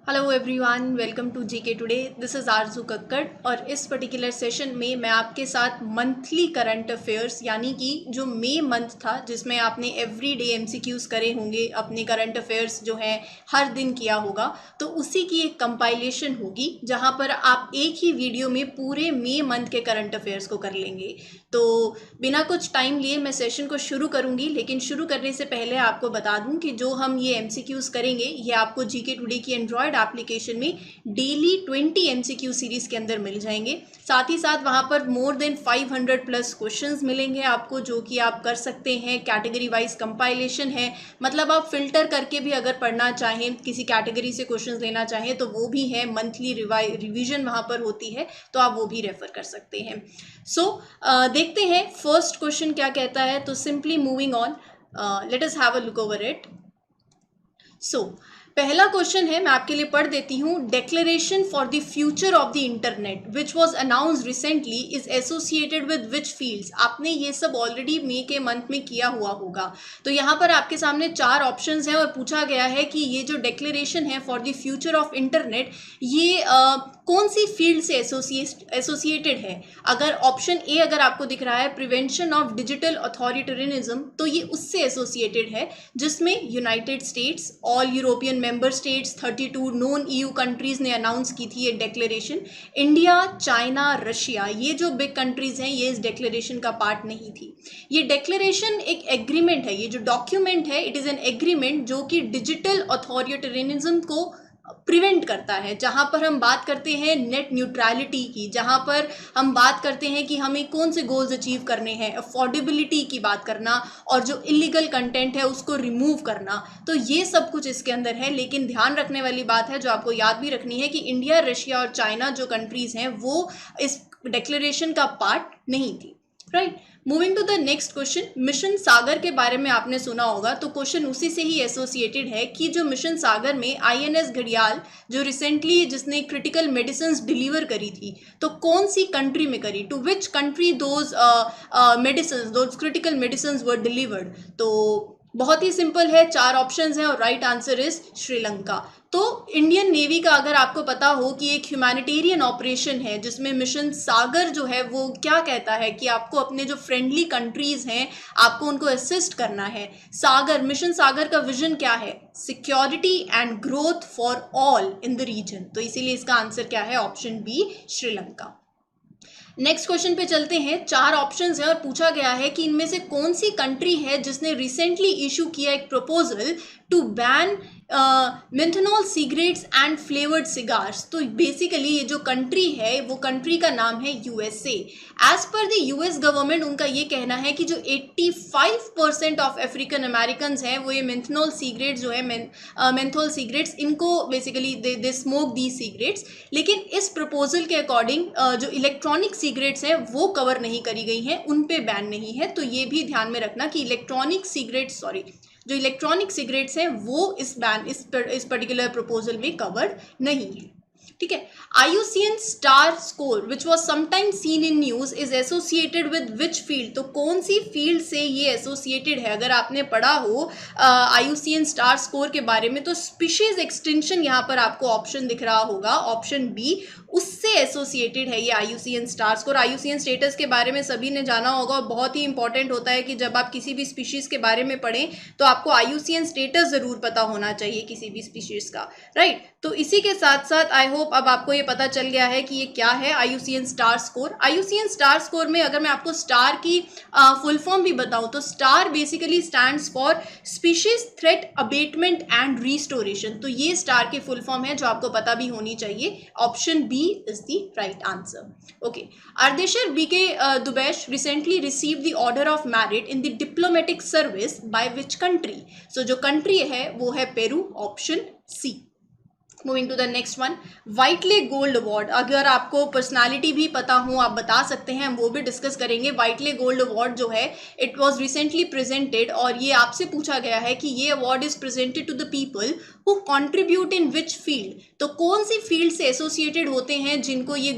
Hello everyone, welcome to GK today. This is Arzoo Kakkar और इस particular session में मैं आपके साथ मंथली करंट अफेयर्स यानी कि जो मई मंथ था जिसमें आपने एवरी डे एमसीक्यूज़ करे होंगे, अपने करंट अफेयर्स जो है हर दिन किया होगा, तो उसी की एक कंपाइलेशन होगी जहां पर आप एक ही वीडियो में पूरे मई मंथ के करंट अफेयर्स को कर लेंगे। तो बिना कुछ टाइम लिए मैं सेशन को शुरू करूंगी, लेकिन शुरू करने से पहले आपको बता दूं कि जो हम ये एमसीक्यूज़ करेंगे ये आपको जीके टुडे की एंड्रॉयड एप्लीकेशन में डेली 20 एमसीक्यू सीरीज के अंदर मिल जाएंगे। साथ ही साथ वहां पर मोर देन 500 प्लस क्वेश्चंस मिलेंगे आपको, जो कि आप कर सकते हैं। कैटेगरी वाइज कंपाइलेशन है, मतलब आप फिल्टर करके भी अगर पढ़ना चाहें, किसी कैटेगरी से क्वेश्चंस लेना चाहें तो वो भी है। मंथली रिवीजन वहां पर होती है, तो आप वो भी रेफर कर सकते हैं। सो देखते हैं फर्स्ट क्वेश्चन क्या कहता है। तो simply moving on, let us have a look over it. So पहला क्वेश्चन है, मैं आपके लिए पढ़ देती हूँ। Declaration for the future of the internet which was announced recently is associated with which fields. आपने ये सब ऑलरेडी मई के मंथ में किया हुआ होगा। तो यहाँ पर आपके सामने 4 ऑप्शंस हैं और पूछा गया है कि ये जो डेक्लेरेशन है for the future of internet, ये कौन सी फील्ड से एसोसिएटेड है। अगर ऑप्शन ए अगर आपको दिख रहा है प्रिवेंशन ऑफ डिजिटल अथॉरिटेरियनिज्म, तो ये उससे एसोसिएटेड है जिसमें United states, all European member states, 32 non EU countries ने अनाउंस की थी ये डेक्लेरेशन। इंडिया, चाइना, रशिया, ये जो बिग कंट्रीज हैं ये इस डेक्लेरेशन का पार्ट नहीं थी। ये डेक्लेरेशन एक एग्रीमेंट है, ये जो डॉक्यूमेंट है इट इज एन एग्रीमेंट जो कि डिजिटल अथॉरिटेरियनिज्म को प्रिवेंट करता है। जहां पर हम बात करते हैं नेट न्यूट्रलिटी की, जहां पर हम बात करते हैं कि हमें कौन से गोल्स अचीव करने हैं, अफोर्डेबिलिटी की बात करना और जो इलीगल कंटेंट है उसको रिमूव करना, तो ये सब कुछ इसके अंदर है। लेकिन ध्यान रखने वाली बात है जो आपको याद भी रखनी है कि इंडिया, रशिया और चाइना जो कंट्रीज हैं वो इस डिक्लेरेशन का पार्ट नहीं थी। Right, moving to the next question. Mission Sagar के बारे में आपने सुना होगा, तो क्वेश्चन उसी से ही एसोसिएटेड है कि जो मिशन सागर में आईएनएस घड़ियाल जो रिसेंटली जिसने क्रिटिकल मेडिसिन डिलीवर करी थी, तो कौन सी कंट्री में करी, to which country those medicine, those critical medicine were delivered. तो बहुत ही सिंपल है, 4 ऑप्शंस हैं और राइट आंसर इज श्रीलंका। तो इंडियन नेवी का अगर आपको पता हो कि एक ह्यूमैनिटेरियन ऑपरेशन है जिसमें मिशन सागर जो है वो क्या कहता है कि आपको अपने जो फ्रेंडली कंट्रीज हैं आपको उनको असिस्ट करना है। सागर, मिशन सागर का विजन क्या है? Security and growth for all in the region. तो इसीलिए इसका आंसर क्या है? Option B, Sri Lanka. Next question पे चलते हैं। 4 ऑप्शंस हैं और पूछा गया है कि इनमें से कौन सी कंट्री है जिसने रिसेंटली इशू किया एक proposal to ban menthol cigarettes and flavoured cigars. तो बेसिकली ये जो कंट्री है वो कंट्री का नाम है USA. As per the US government उनका ये कहना है कि जो 85% ऑफ अफ्रीकन अमेरिकन हैं वो ये मेंथनॉल सिगरेट्स जो है मेंथोल सिगरेट्स, इनको basically they smoke the cigarettes. लेकिन इस प्रपोजल के अकॉर्डिंग जो इलेक्ट्रॉनिक सिगरेट्स हैं वो कवर नहीं करी गई हैं, उन पे बैन नहीं है। तो ये भी ध्यान में रखना कि जो इलेक्ट्रॉनिक सिगरेट्स हैं वो इस पर्टिकुलर प्रपोजल में कवर्ड नहीं है। ठीक है। IUCN star score which was sometimes scene in news is associated with which field. तो कौन सी फील्ड से ये एसोसिएटेड है? अगर आपने पढ़ा हो IUCN स्टार स्कोर के बारे में, तो स्पीशीज एक्सटेंशन यहाँ पर आपको ऑप्शन दिख रहा होगा, ऑप्शन बी, उससे एसोसिएटेड है ये IUCN star score. IUCN status के बारे में सभी ने जाना होगा और बहुत ही इंपॉर्टेंट होता है कि जब आप किसी भी स्पीशीज के बारे में पढ़ें तो आपको IUCN स्टेटस जरूर पता होना चाहिए किसी भी स्पीशीज का। राइट, तो इसी के साथ साथ आई होप अब आपको ये पता चल गया है कि ये क्या है IUCN star score. IUCN star score में अगर मैं आपको स्टार की फुल फॉर्म भी बताऊं तो star basically stands for species threat abatement and restoration. तो ये स्टार की फुल फॉर्म है जो आपको पता भी होनी चाहिए। Option B is the right answer. Okay, Ardeshir BK Dubesh recently received the order of merit in the diplomatic service by which country? So जो country है वो है Peru, option C. Moving to the next one, Whitley gold award. अगर आपको personality भी पता हो आप बता सकते हैं, हम वो भी डिस्कस करेंगे। व्हाइटले गोल्ड अवार्ड जो है इट वाज रिसेंटली प्रेजेंटेड और ये आपसे पूछा गया है कि ये award is presented to the people who contribute in which field. तो कौन सी फील्ड से एसोसिएटेड होते हैं जिनको ये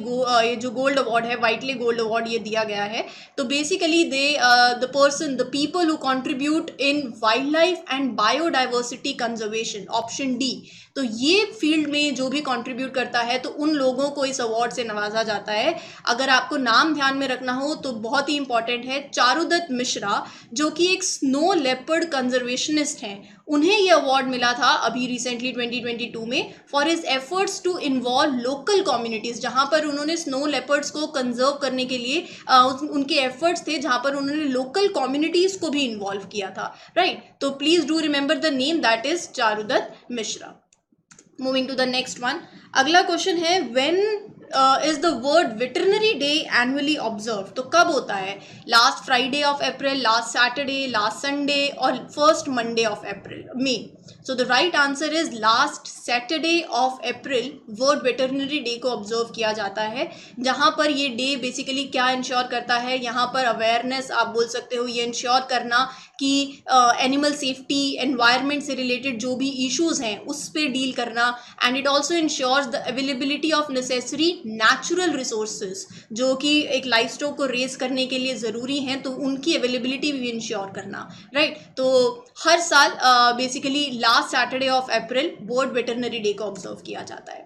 जो गोल्ड अवार्ड है, व्हाइटले गोल्ड अवार्ड, ये दिया गया है। तो basically the people who contribute in wild life and biodiversity conservation, option D. तो ये फील्ड फील्ड में जो भी कंट्रीब्यूट करता है तो उन लोगों को इस अवार्ड से नवाजा जाता है। अगर आपको नाम ध्यान में रखना हो तो बहुत ही इंपॉर्टेंट है, चारुदत्त मिश्रा जो कि एक स्नो लेपर्ड कंजर्वेशनिस्ट हैं, उन्हें ये अवार्ड मिला था अभी रिसेंटली 2022 में for his efforts to involve local communities, जहाँ पर उन्होंने स्नो लेपर्ड्स को कंजर्व करने के लिए उनके एफर्ट्स थे जहाँ पर उन्होंने लोकल कम्युनिटीज़ को भी इन्वॉल्व किया था, राइट। तो please do remember the name, that is Charudatt Mishra. Moving to the next one, अगला क्वेश्चन है when is the world veterinary day annually observe, तो कब होता है? Last Friday of April, last Saturday, last Sunday और first Monday of April May. So the right answer is last Saturday of April world veterinary day को observe किया जाता है, जहाँ पर ये डे बेसिकली क्या इंश्योर करता है, यहाँ पर अवेयरनेस आप बोल सकते हो, ये इंश्योर करना कि एनिमल सेफ्टी, एनवायरनमेंट से रिलेटेड जो भी इश्यूज हैं उस पर डील करना, and it also ensures the availability of necessary natural resources जो कि एक लाइफ स्टॉक को रेज करने के लिए ज़रूरी हैं, तो उनकी अवेलेबिलिटी भी इंश्योर करना, राइट। तो हर साल basically last Saturday of April world veterinary day को ऑब्जर्व किया जाता है।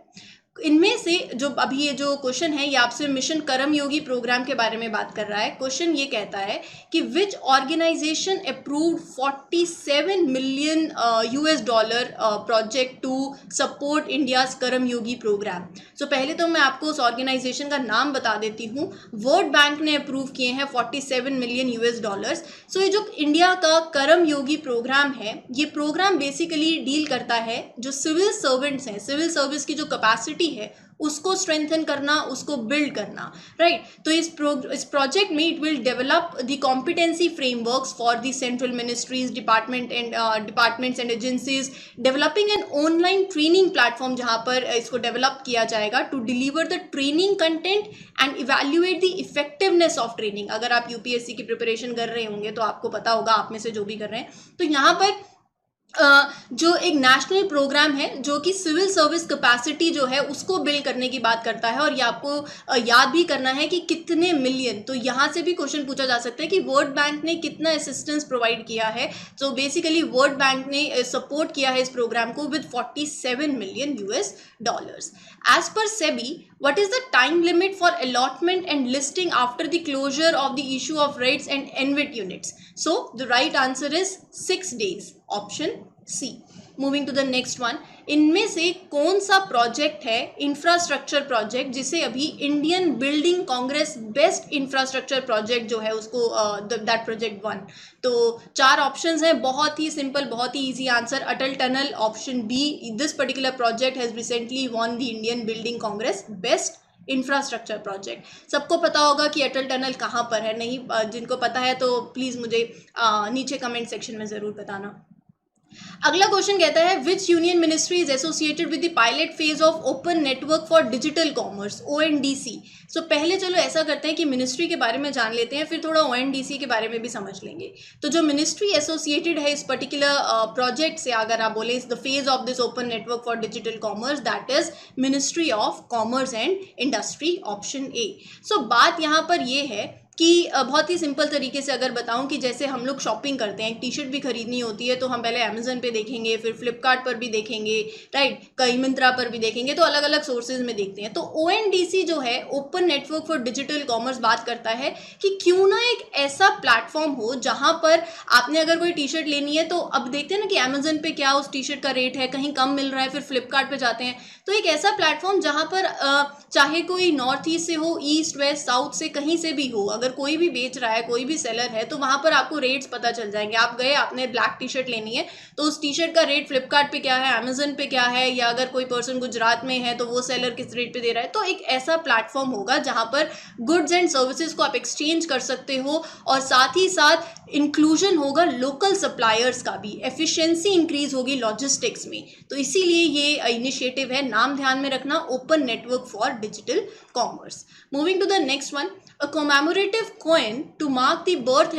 इनमें से जो अभी ये जो क्वेश्चन है ये आपसे मिशन कर्मयोगी प्रोग्राम के बारे में बात कर रहा है। क्वेश्चन ये कहता है कि which organisation approved 47 million US dollar project to support India's Karmayogi programme. So पहले तो मैं आपको उस ऑर्गेनाइजेशन का नाम बता देती हूँ। वर्ल्ड बैंक ने अप्रूव किए हैं 47 मिलियन US डॉलर्स। सो ये जो इंडिया का कर्मयोगी प्रोग्राम है, ये प्रोग्राम बेसिकली डील करता है जो सिविल सर्वेंट्स हैं, सिविल सर्विस की जो कैपेसिटी है उसको स्ट्रेंथन करना, उसको बिल्ड करना, राइट। तो इस प्रोजेक्ट में it will develop the competency frameworks for the central ministries, departments and agencies, developing an online training platform जहां पर इसको डेवलप किया जाएगा to deliver the training content and evaluate the effectiveness of training. अगर आप UPSC की preparation कर रहे होंगे तो आपको पता होगा, आप में से जो भी कर रहे हैं, तो यहाँ पर जो एक नेशनल प्रोग्राम है जो कि सिविल सर्विस कैपेसिटी जो है उसको बिल्ड करने की बात करता है, और ये आपको याद भी करना है कि कितने मिलियन। तो यहाँ से भी क्वेश्चन पूछा जा सकता है कि वर्ल्ड बैंक ने कितना असिस्टेंस प्रोवाइड किया है। तो बेसिकली वर्ल्ड बैंक ने सपोर्ट किया है इस प्रोग्राम को with 47 million US dollars. As per SEBI, what is the time limit for allotment and listing after the closure of the issue of rates and NVIT units? So the right answer is 6 days, option C. Moving to the next one, इनमें से कौन सा project है infrastructure project जिसे अभी Indian Building Congress best infrastructure project जो है उसको दैट प्रोजेक्ट वन? तो 4 ऑप्शंस हैं, बहुत ही सिंपल, बहुत ही easy answer, Atal tunnel, option B. This particular project has recently won the Indian Building Congress best infrastructure project. सबको पता होगा कि अटल टनल कहाँ पर है, नहीं जिनको पता है तो प्लीज़ मुझे नीचे कमेंट सेक्शन में ज़रूर बताना। अगला क्वेश्चन कहता है विच union ministry is associated with the pilot phase of open network for digital commerce, ONDC। सो पहले चलो ऐसा करते हैं कि मिनिस्ट्री के बारे में जान लेते हैं, फिर थोड़ा ONDC के बारे में भी समझ लेंगे। तो जो मिनिस्ट्री एसोसिएटेड है इस पर्टिकुलर प्रोजेक्ट से, अगर आप बोले the phase of this open network for digital commerce, that is ministry of commerce and industry, option A. So बात यहाँ पर ये है कि बहुत ही सिंपल तरीके से अगर बताऊं कि जैसे हम लोग शॉपिंग करते हैं, एक टी शर्ट भी खरीदनी होती है तो हम पहले अमेजन पे देखेंगे, फिर फ्लिपकार्ट पर भी देखेंगे, राइट, कई मिंत्रा पर भी देखेंगे, तो अलग अलग सोर्सेज में देखते हैं। तो ONDC जो है open network for digital commerce बात करता है कि क्यों ना एक ऐसा प्लेटफॉर्म हो जहां पर आपने अगर कोई टी शर्ट लेनी है तो अब देखते हैं ना कि अमेजन पे क्या उस टी शर्ट का रेट है, कहीं कम मिल रहा है, फिर फ्लिपकार्ट पे जाते हैं। तो एक ऐसा प्लेटफॉर्म जहां पर चाहे कोई नॉर्थ ईस्ट से हो, ईस्ट वेस्ट साउथ से कहीं से भी हो, अगर कोई भी बेच रहा है, कोई भी सेलर है, तो वहां पर आपको रेट्स पता चल जाएंगे। आप गए, आपने ब्लैक टी शर्ट लेनी है तो उस टी शर्ट का रेट फ्लिपकार्ट पे क्या है, अमेजन पे क्या है, या अगर कोई पर्सन गुजरात में है तो वो सेलर किस रेट पे दे रहा है। तो एक ऐसा प्लेटफॉर्म होगा जहां पर गुड्स एंड सर्विसेज को आप एक्सचेंज कर सकते हो, और साथ ही साथ इंक्लूजन होगा लोकल सप्लायर्स का भी, एफिशिएंसी इंक्रीज होगी लॉजिस्टिक्स में। तो इसीलिए ये इनिशिएटिव है, नाम ध्यान में रखना, open network for digital commerce. Moving to the next one, a commemorative commemorative coin to mark the birth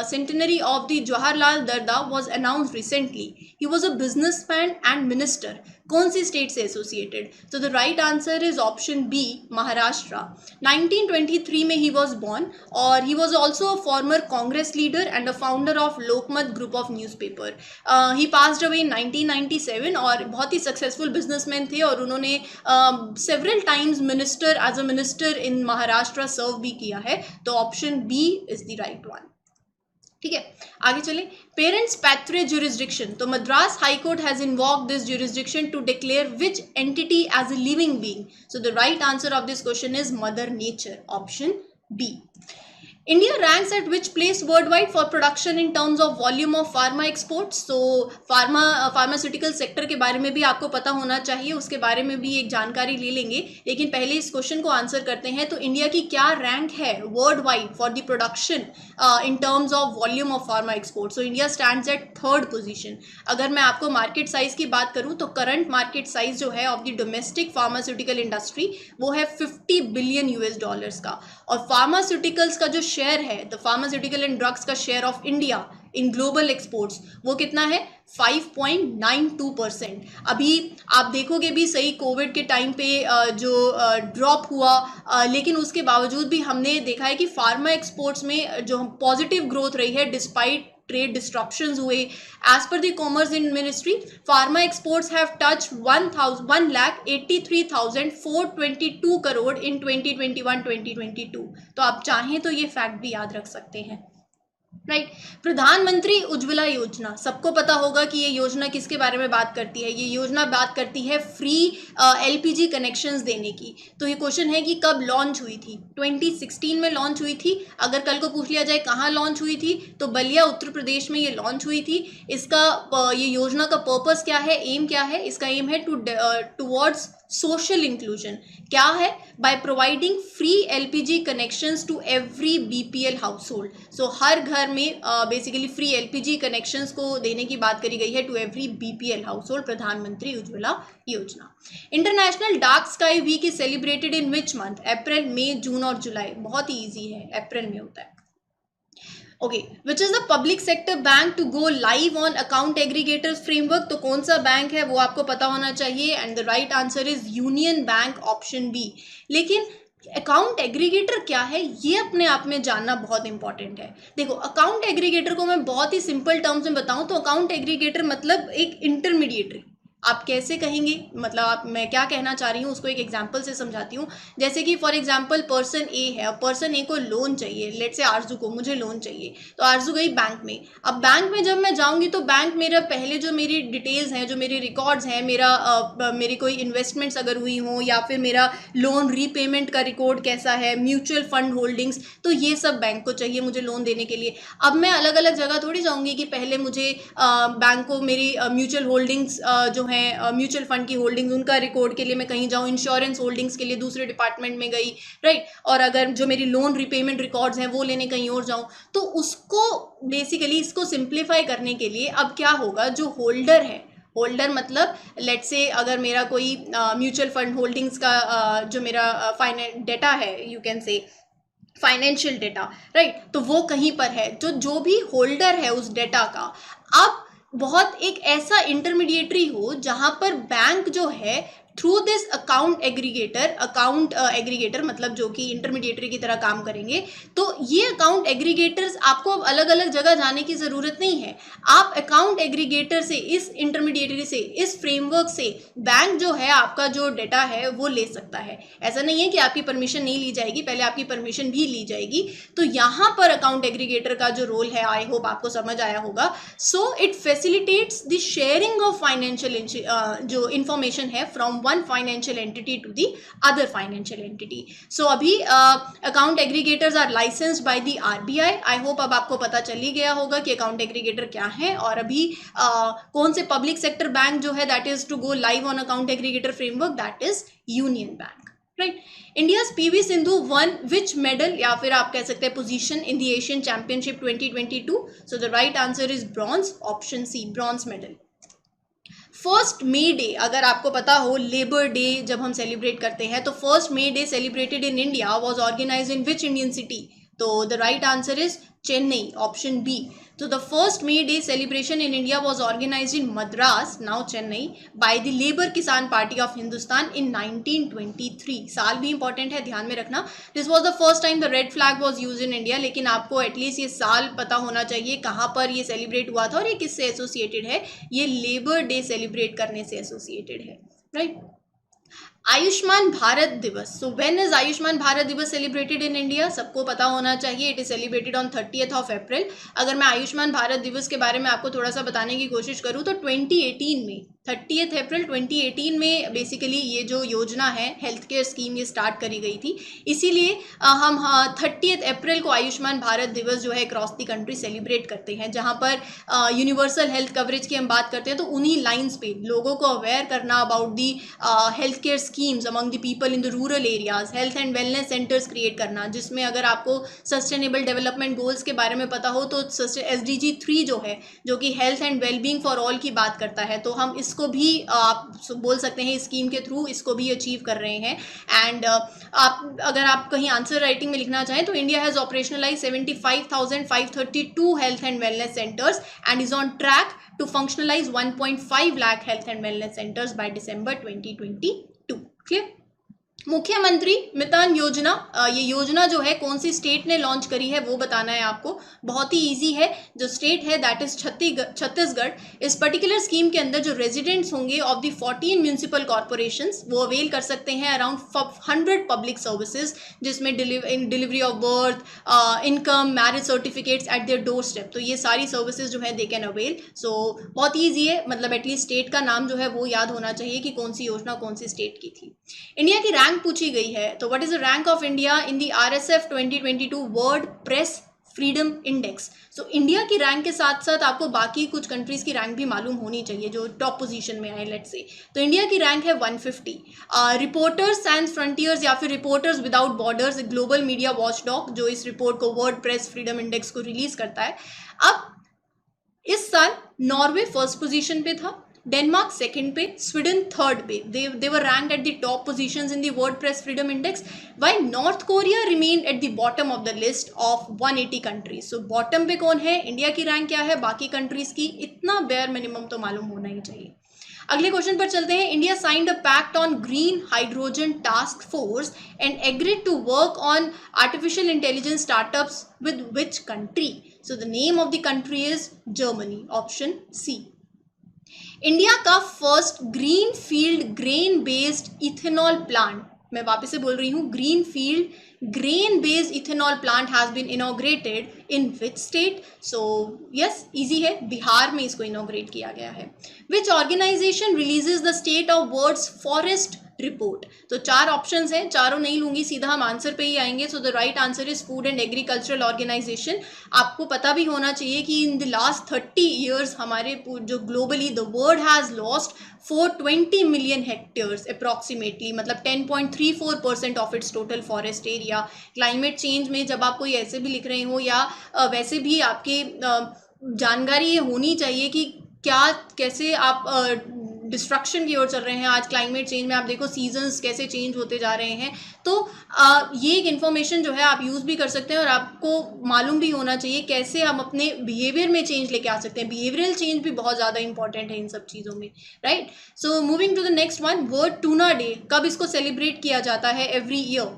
centenary of the Jawaharlal Darda was announced recently. He was a businessman and minister. कौन सी state से associated? तो the right answer is option B, Maharashtra. 1923 में he was born और he was also a former Congress leader and a founder of Lokmat group of newspaper. He passed away in 1997 और बहुत ही successful businessman थे और उन्होंने several times minister as a minister in Maharashtra serve भी किया है. तो option B is the right वन. ठीक है, आगे चले. Parens patriae jurisdiction. तो Madras high court has invoked this jurisdiction to declare which entity as a living being. So the right answer of this question is mother nature, option B. India ranks at which place worldwide for production in terms of volume of pharma exports? So pharmaceutical sector के बारे में भी आपको पता होना चाहिए, उसके बारे में भी एक जानकारी ले लेंगे. लेकिन पहले इस क्वेश्चन को आंसर करते हैं. तो इंडिया की क्या रैंक है world wide for the production in terms of volume of pharma export? So India stands eight third position. अगर मैं आपको मार्केट साइज की बात करूं तो करंट मार्केट साइज जो है of the domestic pharmaceutical industry वो है $50 बिलियन का. और फार्मास्यूटिकल्स का जो शेयर है, द फार्मास्यूटिकल एंड ड्रग्स का share of India in global exports वो कितना है? 5.92%. अभी आप देखोगे भी सही कोविड के टाइम पे जो ड्रॉप हुआ, लेकिन उसके बावजूद भी हमने देखा है कि फार्मा एक्सपोर्ट्स में जो पॉजिटिव ग्रोथ रही है डिस्पाइट ट्रेड डिस्ट्रप्शंस हुए. As per the commerce ministry, pharma exports have touch 1,83,422 crore in 2021-2022. तो आप चाहें तो ये फैक्ट भी याद रख सकते हैं. राइट. प्रधानमंत्री उज्ज्वला योजना, सबको पता होगा कि ये योजना किसके बारे में बात करती है. ये योजना बात करती है फ्री एलपीजी कनेक्शंस देने की. तो ये क्वेश्चन है कि कब लॉन्च हुई थी? 2016 में लॉन्च हुई थी. अगर कल को पूछ लिया जाए कहाँ लॉन्च हुई थी, तो बलिया उत्तर प्रदेश में ये लॉन्च हुई थी. इसका ये योजना का पर्पस क्या है, एम क्या है? इसका एम है टुवर्ड्स सोशल इंक्लूजन. क्या है? By providing free LPG connections to every BPL household. So हर घर में बेसिकली फ्री एलपीजी कनेक्शंस को देने की बात करी गई है to every BPL household. Pradhan Mantri Ujjwala Yojana. International Dark Sky Week is celebrated in which month? April, May, June और जुलाई. बहुत ही ईजी है, अप्रैल में होता है. Okay, which is the public sector bank to go live on account aggregators framework? तो कौन सा बैंक है वो आपको पता होना चाहिए. And the right answer is Union Bank, option B. लेकिन अकाउंट एग्रीगेटर क्या है ये अपने आप में जानना बहुत इंपॉर्टेंट है. देखो, अकाउंट एग्रीगेटर को मैं बहुत ही सिंपल टर्म्स में बताऊं तो अकाउंट एग्रीगेटर मतलब एक इंटरमीडिएटरी. आप कैसे कहेंगे, मतलब आप, मैं क्या कहना चाह रही हूँ उसको एक एग्जांपल से समझाती हूँ. जैसे कि फॉर एग्जांपल पर्सन ए है और पर्सन ए को लोन चाहिए. लेट्स से आरजू को मुझे लोन चाहिए, तो आरजू गई बैंक में. अब बैंक में जब मैं जाऊँगी तो बैंक मेरा पहले जो मेरी डिटेल्स हैं, जो मेरे रिकॉर्ड्स हैं, मेरी कोई इन्वेस्टमेंट्स अगर हुई हों या फिर मेरा लोन रीपेमेंट का रिकॉर्ड कैसा है, म्यूचुअल फंड होल्डिंग्स, तो ये सब बैंक को चाहिए मुझे लोन देने के लिए. अब मैं अलग अलग जगह थोड़ी जाऊँगी कि पहले मुझे बैंक को मेरी म्यूचुअल होल्डिंग्स जो हैं, म्यूचुअल फंड की होल्डिंग्स, उनका रिकॉर्ड के लिए मैं कहीं जाऊं, इंश्योरेंस होल्डिंग्स के लिए दूसरे डिपार्टमेंट में गई. राइट. और अगर जो मेरी लोन रिपेमेंट रिकॉर्ड्स हैं वो लेने कहीं और जाऊं, तो उसको बेसिकली इसको सिंप्लीफाई करने के लिए अब क्या होगा, जो होल्डर है, होल्डर मतलब लेट्स से अगर मेरा कोई म्यूचुअल फंड होल्डिंग्स का जो मेरा डेटा है, you can say financial data, right, तो वो कहीं पर है. जो भी होल्डर है उस डेटा का, अब बहुत एक ऐसा इंटरमीडिएटरी हो जहां पर बैंक जो है थ्रू दिस अकाउंट एग्रीगेटर मतलब जो कि इंटरमीडिएटरी की तरह काम करेंगे. तो ये अकाउंट एग्रीगेटर्स आपको अब अलग अलग जगह जाने की ज़रूरत नहीं है. आप अकाउंट एग्रीगेटर से, इस इंटरमीडिएटरी से, इस फ्रेमवर्क से बैंक जो है आपका जो डेटा है वो ले सकता है. ऐसा नहीं है कि आपकी परमिशन नहीं ली जाएगी, पहले आपकी परमिशन भी ली जाएगी. तो यहाँ पर अकाउंट एग्रीगेटर का जो रोल है, आई होप आपको समझ आया होगा. So it facilitates the sharing of financial जो इंफॉर्मेशन है from one financial entity to the other financial entity. So अभी account aggregators are licensed by the RBI. I hope अब आपको पता चल ही गया होगा कि account aggregator क्या है. और अभी कौन से public sector bank जो है that is to go live on account aggregator framework, that is Union Bank. Right. India's PV Sindhu won which medal, या फिर आप कह सकते हैं position in the Asian Championship 2022. So the right answer is bronze, option C, bronze medal. First May day, अगर आपको पता हो लेबर डे जब हम सेलिब्रेट करते हैं, तो first May Day celebrated in India was organized in which Indian city? तो the right answer is Chennai, option B. So the first May Day celebration in India was organized in Madras, now Chennai, by the Labour Kisan Party of Hindustan in 1923. साल भी important है, ध्यान में रखना. This was the first time the red flag was used in India, लेकिन आपको at least ये साल पता होना चाहिए कहाँ पर ये सेलिब्रेट हुआ था और ये किससे एसोसिएटेड है. ये लेबर डे सेलिब्रेट करने से एसोसिएटेड है, राइट. आयुष्मान भारत दिवस. सो व्हेन इज आयुष्मान भारत दिवस सेलिब्रेटेड इन इंडिया? सबको पता होना चाहिए. It is celebrated on 30th of April. अगर मैं आयुष्मान भारत दिवस के बारे में आपको थोड़ा सा बताने की कोशिश करूँ तो 2018 में 30th April 2018 में बेसिकली ये जो योजना है हेल्थ केयर स्कीम ये स्टार्ट करी गई थी. इसीलिए हम 30th April को आयुष्मान भारत दिवस जो है अक्रॉस द कंट्री सेलिब्रेट करते हैं, जहाँ पर यूनिवर्सल हेल्थ कवरेज की हम बात करते हैं. तो उन्हीं लाइन्स पे लोगों को अवेयर करना about the health care schemes among the people in the rural areas, health and wellness centres create करना, जिसमें अगर आपको सस्टेनेबल डेवलपमेंट गोल्स के बारे में पता हो तो SDG 3 जो है, जो कि health and wellbeing for all की बात करता है, तो हम इसको भी आप बोल सकते हैं स्कीम के थ्रू इसको भी अचीव कर रहे हैं. एंड अगर आप कहीं आंसर राइटिंग में लिखना चाहें तो India has operationalize 75,532 health and wellness centres and is on track to functionalize 1.5 lakh health and wellness centers by December 2022. Clear? मुख्यमंत्री मितान योजना, ये योजना जो है कौन सी स्टेट ने लॉन्च करी है वो बताना है आपको. बहुत ही इजी है. जो स्टेट है दैट इज छत्तीसगढ़. इस पर्टिकुलर स्कीम के अंदर जो रेजिडेंट्स होंगे ऑफ द 14 म्यूनिसिपल कॉर्पोरेशंस वो अवेल कर सकते हैं अराउंड 100 पब्लिक सर्विसेज, जिसमें delivery of birth, income, marriage certificates eight their door step. तो ये सारी सर्विसेज जो है दे कैन अवेल. सो बहुत ईजी है, मतलब एटलीस्ट स्टेट का नाम जो है वो याद होना चाहिए कि कौन सी योजना कौन सी स्टेट की थी. इंडिया की रैंक पूछी गई है, तो what is the rank of India in the RSF 2022 world press freedom index. So India की रैंक के साथ साथ आपको बाकी कुछ कंट्रीज की रैंक भी मालूम होनी चाहिए जो टॉप पोजीशन में आए. लेट्स से तो इंडिया की रैंक है 150. रिपोर्टर्स सैंस फ्रंटियर्स या फिर reporters without borders, global media watchdog, जो इस रिपोर्ट को वर्ल्ड प्रेस फ्रीडम इंडेक्स को रिलीज करता है. अब इस साल नॉर्वे फर्स्ट पोजीशन पे था, डेनमार्क सेकंड पे, स्वीडन थर्ड पे. they were ranked at the top positions in the world press freedom index, while North Korea remained at the bottom of the list of 180 countries. so bottom पे कौन है, India की rank क्या है, बाकी countries की, इतना बेयर मिनिमम तो मालूम होना ही चाहिए. अगले क्वेश्चन पर चलते हैं. India signed a pact on green hydrogen task force and agreed to work on artificial intelligence startups with which country. So the name of the country is Germany, option C. India का first green field grain based ethanol plant, मैं वापस से बोल रही हूँ, green field grain based ethanol plant has been inaugurated in which state. So yes, easy है, बिहार में इसको इनॉग्रेट किया गया है. Which organization releases the state of world's forest report. तो चार ऑप्शंस हैं, चारों नहीं लूंगी, सीधा हम आंसर पे ही आएंगे. So the right answer is Food and Agricultural Organisation. आपको पता भी होना चाहिए कि इन द लास्ट 30 years हमारे जो globally the world has lost 420 million hectares approximately, मतलब 10.34% of its total forest area. Climate change में जब आप कोई ऐसे भी लिख रहे हो या वैसे भी आपके जानकारी ये होनी चाहिए कि क्या कैसे आप डिस्ट्रक्शन की ओर चल रहे हैं. आज क्लाइमेट चेंज में आप देखो सीजन्स कैसे चेंज होते जा रहे हैं. तो ये एक इन्फॉर्मेशन जो है आप यूज़ भी कर सकते हैं और आपको मालूम भी होना चाहिए कैसे हम अपने बिहेवियर में चेंज लेके आ सकते हैं. बिहेवियरल चेंज भी बहुत ज़्यादा इंपॉर्टेंट है इन सब चीज़ों में, right. So moving to the next one, World Tuna Day. कब इसको सेलिब्रेट किया जाता है? Every year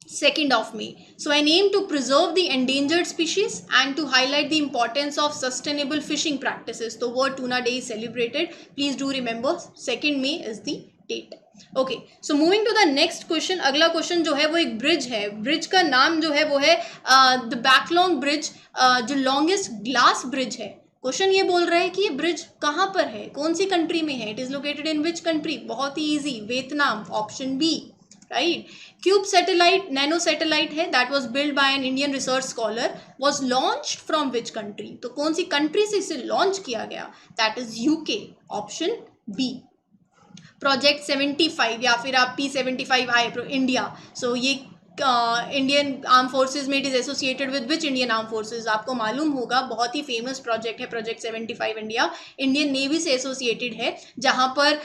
2nd of May. So an aim to preserve the endangered species and to highlight the importance of sustainable fishing practices. So World Tuna Day is celebrated. Please do remember 2nd May is the date. Okay, so moving to the next question. अगला question जो है वो एक bridge है. Bridge का नाम जो है वो है द बैकलॉन्ग ब्रिज, जो लॉन्गेस्ट ग्लास ब्रिज है. क्वेश्चन ये बोल रहा है कि ये ब्रिज कहाँ पर है, कौन सी कंट्री में है. It is located in which country? बहुत ही easy, Vietnam, option B, right. Cube satellite, nano satellite है, that was build by an Indian research scholar, was launched from which country. तो कौन सी कंट्री से इसे लॉन्च किया गया? That is UK, option B. Project 75 या फिर आप P75I इंडिया. सो ये इंडियन आर्म फोर्सेज में it is associated with which Indian arm forces? आपको मालूम होगा बहुत ही फेमस प्रोजेक्ट है प्रोजेक्ट 75 इंडिया, इंडियन नेवी से एसोसिएटेड है, जहां पर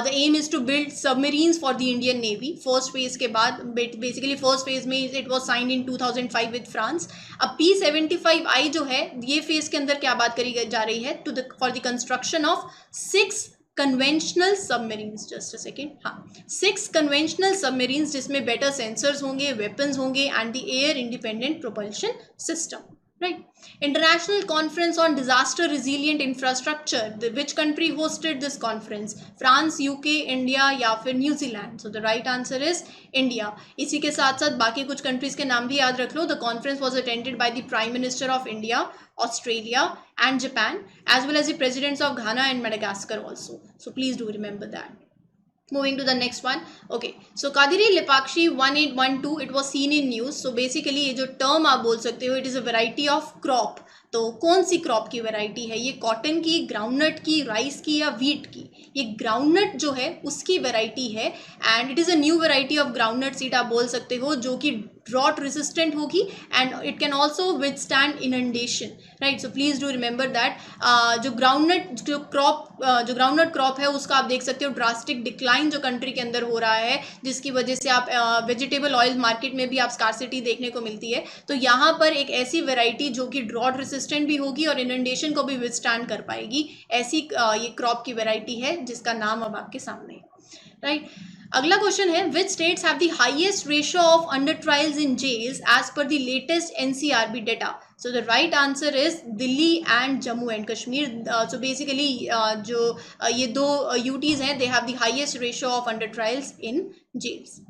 the aim is to build submarines for the Indian Navy. First phase के बाद बेसिकली फर्स्ट फेज में it was signed in 2005 with France. अब P75I जो है ये फेज के अंदर क्या बात करी जा रही है? To the for the construction of 6 conventional submarines, just a second, हाँ 6 कन्वेंशनल सबमरीन्स जिसमें बेटर सेंसर्स होंगे, वेपन्स होंगे and the air independent propulsion system, right. International conference on disaster resilient infrastructure, which country hosted this conference? France, UK, India या फिर New Zealand? So the right answer is India. इसी के साथ साथ बाकी कुछ कंट्रीज के नाम भी याद रख लो। The conference was attended by the prime minister of India, Australia and Japan, as well as the presidents of Ghana and Madagascar also. So please do remember that. Moving to the next one. Okay, so Kadiri Lipakshi 1812, it was seen in news. So basically ये जो term आप बोल सकते हो, it is a variety of crop. तो कौन सी crop की variety है ये? कॉटन की, ग्राउंडनट की, राइस की या व्हीट की? ये ग्राउंडनट जो है उसकी वैरायटी है and it is a new variety of groundnut seed आप बोल सकते हो, जो कि ड्रॉट रेसिस्टेंट होगी and it can also withstand inundation, right. So please do remember that जो ग्राउंडनट क्रॉप है उसका आप देख सकते हो ड्रास्टिक डिक्लाइन जो कंट्री के अंदर हो रहा है, जिसकी वजह से आप वेजिटेबल ऑयल मार्केट में भी आप स्कार्सिटी देखने को मिलती है। तो यहाँ पर एक ऐसी वेराइटी जो कि ड्रॉट रेसिस्टेंट भी होगी और इनंडेशन को भी विदस्टैंड कर पाएगी, ऐसी ये क्रॉप की वेराइटी है जिसका नाम अब आपके सामने है, राइट। अगला क्वेश्चन है, which states have the highest ratio of under trials in jails as per the latest NCRB data? So the right answer is Delhi and Jammu and Kashmir. So basically जो ये दो UTs हैं, they have the highest ratio of under trials in jails.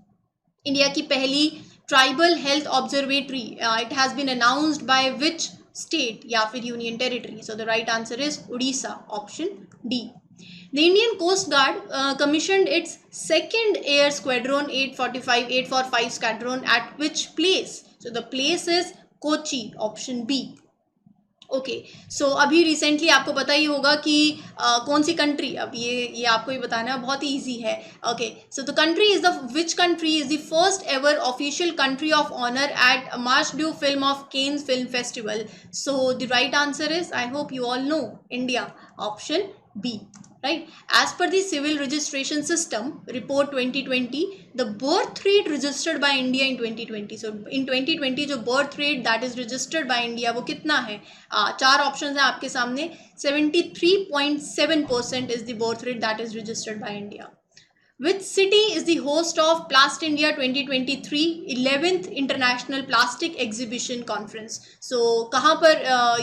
India की पहली tribal health observatory, it has been announced by which state या फिर union territory? So the right answer is Orissa, option D. The Indian Coast Guard commissioned its second air squadron 845 squadron at which place? So the place is Kochi, option B. Okay, so अभी recently आपको पता ही होगा कि कौन सी country, अब ये आपको ही बताना है, बहुत ही ईजी है। Okay, so the country is the which country is the first ever official country of honour at Marché du Film of Cannes film festival? So the right answer is, I hope you all know, India, option B, right? As per the civil registration system report 2020, the birth rate registered by India in 2020, so in 2020 जो birth rate that is registered by India वो कितना है? 4 options हैं आपके सामने। 73.7% is the birth rate that is registered by India. Which city is the host of Plast India 2023 11th International Plastic Exhibition Conference? So कहाँ पर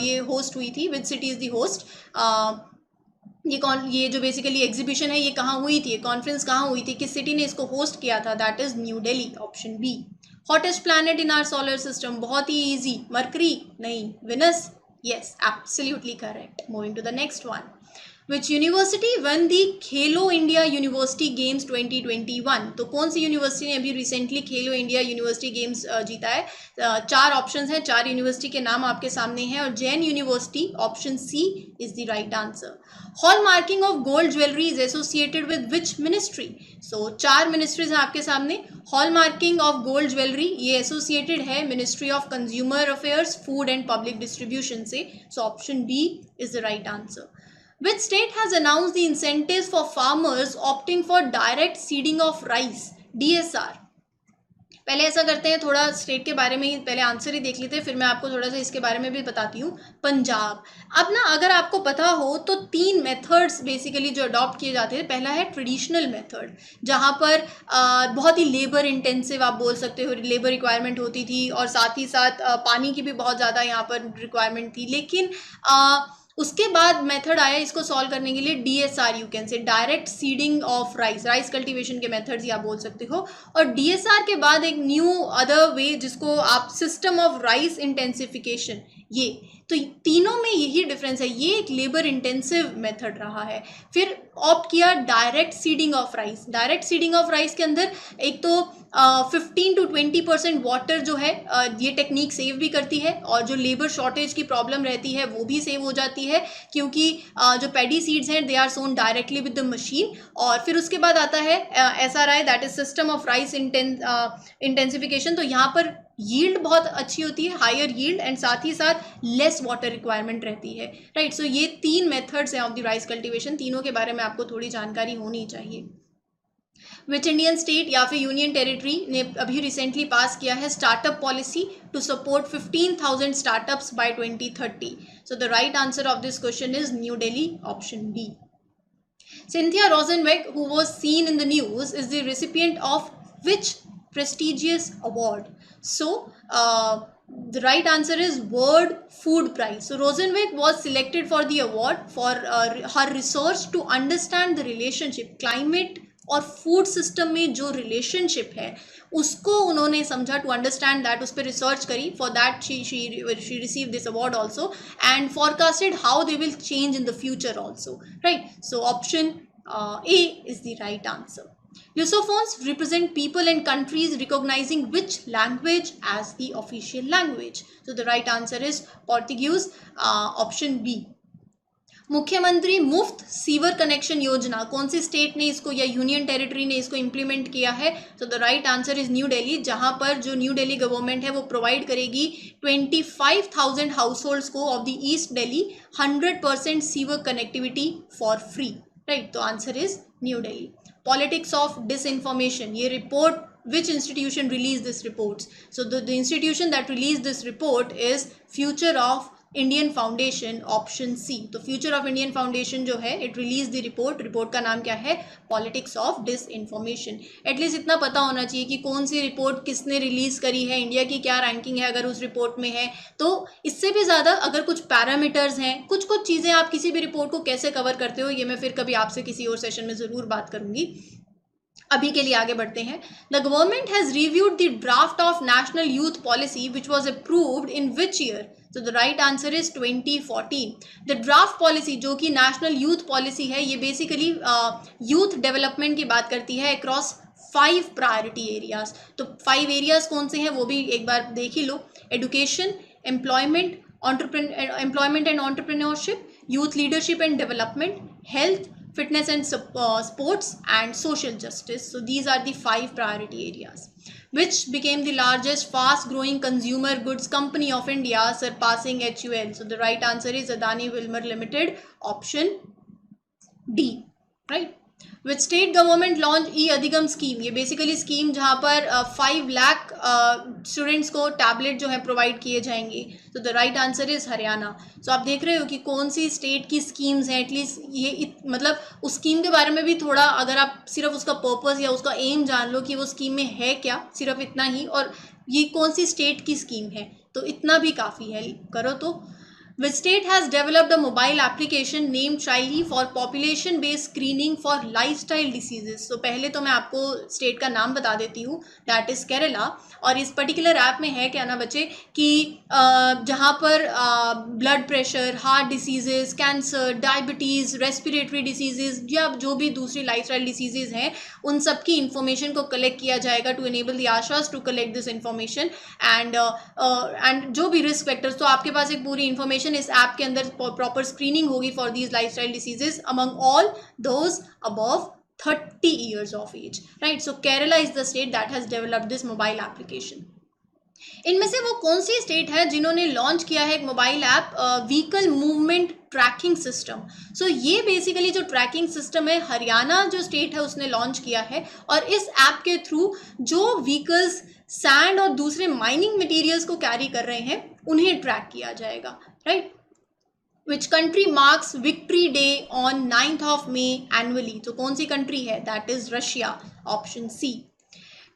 ये host हुई थी? Which city is the host? ये जो बेसिकली एग्जीबिशन है ये कहाँ हुई थी, कॉन्फ्रेंस कहाँ हुई थी, किस सिटी ने इसको होस्ट किया था? That is New Delhi, option B. Hottest planet in our solar system, बहुत ही इजी, मरकरी नहीं, Venus, yes, absolutely correct. Moving to the next one, which university won the Khelo India university games 2021? तो कौन सी university ने अभी recently खेलो India university games जीता है? 4 options हैं, 4 यूनिवर्सिटी के नाम आपके सामने हैं और Jain university, option C is the right answer. Hallmarking of gold jewellery is associated with which ministry? So 4 ministries हैं आपके सामने। Hallmarking of gold jewellery ये एसोसिएटेड है ministry of consumer affairs, food and public distribution से, so option B is the right answer. Which state has announced the incentives for farmers opting for direct seeding of rice, DSR? पहले ऐसा करते हैं, थोड़ा state के बारे में ही पहले आंसर ही देख लेते हैं, फिर मैं आपको थोड़ा सा इसके बारे में भी बताती हूँ। पंजाब। अब ना अगर आपको पता हो तो 3 मेथड्स बेसिकली जो अडॉप्ट किए जाते हैं। पहला है ट्रेडिशनल मेथड, जहाँ पर बहुत ही लेबर इंटेंसिव आप बोल सकते हो, लेबर रिक्वायरमेंट होती थी और साथ ही साथ पानी की भी बहुत ज़्यादा यहाँ पर रिक्वायरमेंट थी। लेकिन उसके बाद मेथड आया इसको सॉल्व करने के लिए DSR, you can say direct seeding of rice cultivation के मेथड्स आप बोल सकते हो। और DSR के बाद एक न्यू अदर वे जिसको आप सिस्टम ऑफ राइस इंटेंसिफिकेशन ये तो तीनों में यही डिफरेंस है, ये एक लेबर इंटेंसिव मेथड रहा है। फिर ऑप्ट किया direct seeding of rice. Direct seeding of rice के अंदर एक तो 15 to 20% वाटर जो है ये टेक्निक सेव भी करती है, और जो लेबर शॉर्टेज की प्रॉब्लम रहती है वो भी सेव हो जाती है, क्योंकि जो पैडी सीड्स हैं they are sown directly with the machine. और फिर उसके बाद आता है SRI, that is system of rice intensification. तो यहाँ पर यील्ड बहुत अच्छी होती है, हायर यील्ड, एंड साथ ही साथ लेस वाटर रिक्वायरमेंट रहती है, राइट। सो ये 3 मेथड्स हैं ऑफ द राइस कल्टीवेशन, तीनों के बारे में आपको थोड़ी जानकारी होनी चाहिए। विच इंडियन स्टेट या फिर यूनियन टेरिटरी ने अभी रिसेंटली पास किया है startup policy to support 15,000 startups by 2030? So the right answer of this question is New Delhi, option D. Cynthia Rosenberg, who was seen in the news, is the recipient of which prestigious award? So, the right answer is World Food Prize. So, Rosenberg was selected for the award for her research to understand the relationship, climate और food system में जो relationship है उसको उन्होंने समझा, to understand that, उस पर research करी। For that she receive this award also and forecasted how they will change in the future also, right. So option A is the right answer. Lusophones represent people and countries recognizing which language as the official language. So the right answer is Portuguese, option B. मुख्यमंत्री मुफ्त sewer connection योजना, कौन सी state ने इसको या union territory ने इसको इम्प्लीमेंट किया है? तो the right answer is New Delhi, जहां पर जो न्यू दिल्ली गवर्नमेंट है वो प्रोवाइड करेगी 25,000 हाउस होल्ड्स को of the east Delhi 100% sewer connectivity for free, right. तो answer is New Delhi. Politics of disinformation, ये report, which institution released this reports? So the institution that released this report is Future of Indian Foundation, option C. तो Future of Indian Foundation जो है it released the report का नाम क्या है? Politics of Disinformation. At least इतना पता होना चाहिए कि कौन सी रिपोर्ट किसने रिलीज करी है, इंडिया की क्या रैंकिंग है अगर उस रिपोर्ट में है। तो इससे भी ज़्यादा अगर कुछ पैरामीटर्स हैं, कुछ चीज़ें आप किसी भी रिपोर्ट को कैसे कवर करते हो, ये मैं फिर कभी आपसे किसी और सेशन में ज़रूर बात करूँगी। अभी के लिए आगे बढ़ते हैं. The government has reviewed the draft of national youth policy which was approved in which year? तो the right answer is 2014. The draft policy जो कि नेशनल यूथ पॉलिसी है, ये बेसिकली यूथ डेवलपमेंट की बात करती है अक्रॉस 5 प्रायोरिटी एरियाज. तो 5 एरियाज कौन से हैं वो भी एक बार देख ही लो. Education, employment, employment and entrepreneurship, youth leadership and development, health, fitness and sports, and social justice. So these are the 5 priority areas. Which became the largest fast growing consumer goods company of India, surpassing HUL? So the right answer is Adani Wilmar Limited, option D, right? Which state government launched e-अधिगम scheme? ये basically scheme जहाँ पर 5 lakh students को tablet जो है provide किए जाएंगे. तो the right answer is Haryana. So आप देख रहे हो कि कौन सी स्टेट की स्कीम्स हैं. एटलीस्ट ये मतलब उस स्कीम के बारे में भी थोड़ा, अगर आप सिर्फ उसका पर्पस या उसका एम जान लो कि वो स्कीम में है क्या, सिर्फ इतना ही, और ये कौन सी स्टेट की स्कीम है, तो इतना भी काफ़ी है. करो तो. Which state has developed a mobile application named Chiley for population-based screening for lifestyle diseases? So पहले तो मैं आपको स्टेट का नाम बता देती हूँ, that is केरला. और इस पर्टिकुलर ऐप में है क्या ना बच्चे कि जहाँ पर blood pressure, heart diseases, cancer, diabetes, respiratory diseases या जो भी दूसरी लाइफस्टाइल डिसीजेज हैं, उन सब की इंफॉर्मेशन को कलेक्ट किया जाएगा to enable the ASHAs to collect this information and जो भी रिस्क फैक्टर्स. तो आपके पास एक पूरी इंफॉर्मेशन इस ऐप के अंदर प्रॉपर स्क्रीनिंग होगी for these lifestyle diseases among all those above 30 years of age, right? So Kerala is the state that has developed this mobile application. इनमें से वो कौन सी स्टेट है जिन्होंने लॉन्च किया है एक mobile app vehicle movement tracking system? So ये बेसिकली जो ट्रैकिंग सिस्टम है, हरियाणा जो स्टेट है उसने लॉन्च किया है, और इस ऐप के थ्रू जो व्हीकल्स सैंड और दूसरे माइनिंग मटेरियल्स को कैरी कर रहे हैं उन्हें ट्रैक किया जाएगा, right? Which country marks Victory Day on 9th of May annually? तो कौन सी कंट्री है? That is Russia, option C.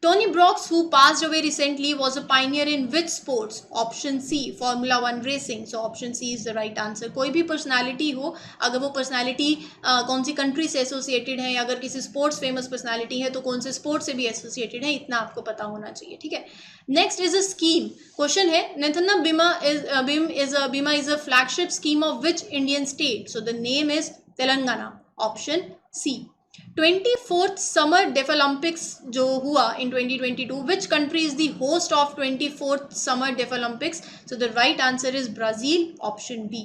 Tony Brooks, who passed away recently, was a pioneer in which sports? Option C, Formula 1 racing. So option C is the right answer. कोई भी personality हो, अगर वो personality कौन सी country से associated है, अगर किसी स्पोर्ट्स फेमस पर्सनालिटी है तो कौन से स्पोर्ट्स से भी एसोसिएटेड है, इतना आपको पता होना चाहिए, ठीक है. Next is a scheme. Question है, Nethana Bima is a flagship scheme of which Indian state? So the name is Telangana. Option C. 24th Summer Deaf Olympics जो हुआ in 2022, which country is the host of 24th Summer Deaf Olympics? So the right answer is Brazil. Option B.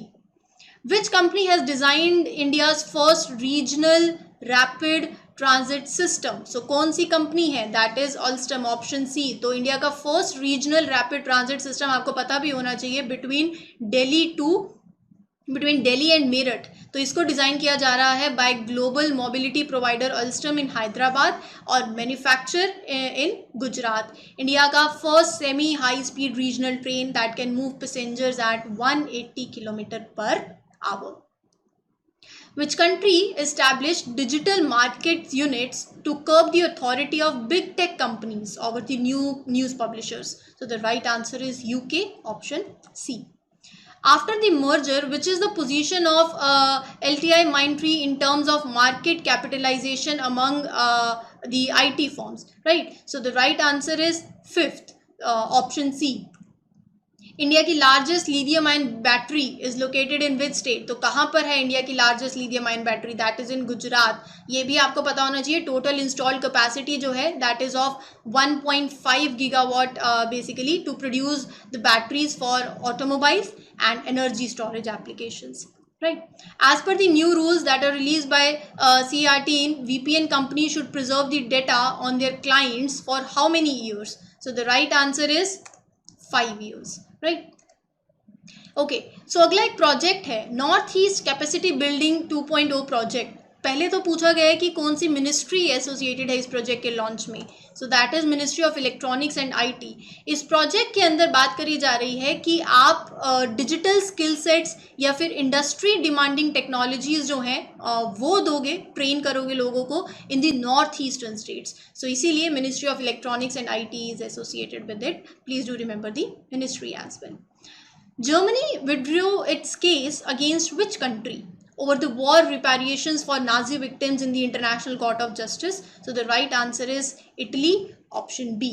Which company has designed India's first regional rapid transit system? So कौन सी company है? That is Alstom. Option C. तो India का first regional rapid transit system आपको पता भी होना चाहिए बिटवीन दिल्ली एंड मेरठ. तो इसको डिज़ाइन किया जा रहा है by global mobility provider Alstom in Hyderabad और मैन्युफैक्चर इन गुजरात. इंडिया का first semi high speed regional train that can move passengers at 180 kilometre per hour. Which country established digital market units to curb the authority of big tech companies over the new news publishers? So the right answer is UK. Option C. After the merger, which is the position of LTI Mindtree in terms of market capitalization among the IT firms, right? So the right answer is 5th. Option C. India की largest lithium ion battery is located in which state? तो कहाँ पर है India की largest lithium ion battery? That is in Gujarat. ये भी आपको पता होना चाहिए. टोटल इंस्टॉल्ड कैपेसिटी जो है that is of 1.5 gigawatt basically to produce the batteries for automobiles and energy storage applications. Right. As per the new rules that are released by CERT, VPN companies should preserve the data on their clients for how many years? So the right answer is 5 years. Right. Okay, so अगला एक project है north east capacity building 2.0 project. पहले तो पूछा गया है कि कौन सी मिनिस्ट्री एसोसिएटेड है इस प्रोजेक्ट के लॉन्च में. सो that is ministry of electronics and IT. इस प्रोजेक्ट के अंदर बात करी जा रही है कि आप डिजिटल स्किल सेट्स या फिर इंडस्ट्री डिमांडिंग टेक्नोलॉजीज जो हैं वो दोगे, ट्रेन करोगे लोगों को in the north eastern states. So इसीलिए ministry of electronics and IT is associated with it. Please do remember the ministry as well. Germany withdrew its case against which country over the war reparations for Nazi victims in the International Court of Justice? So the right answer is Italy. Option B.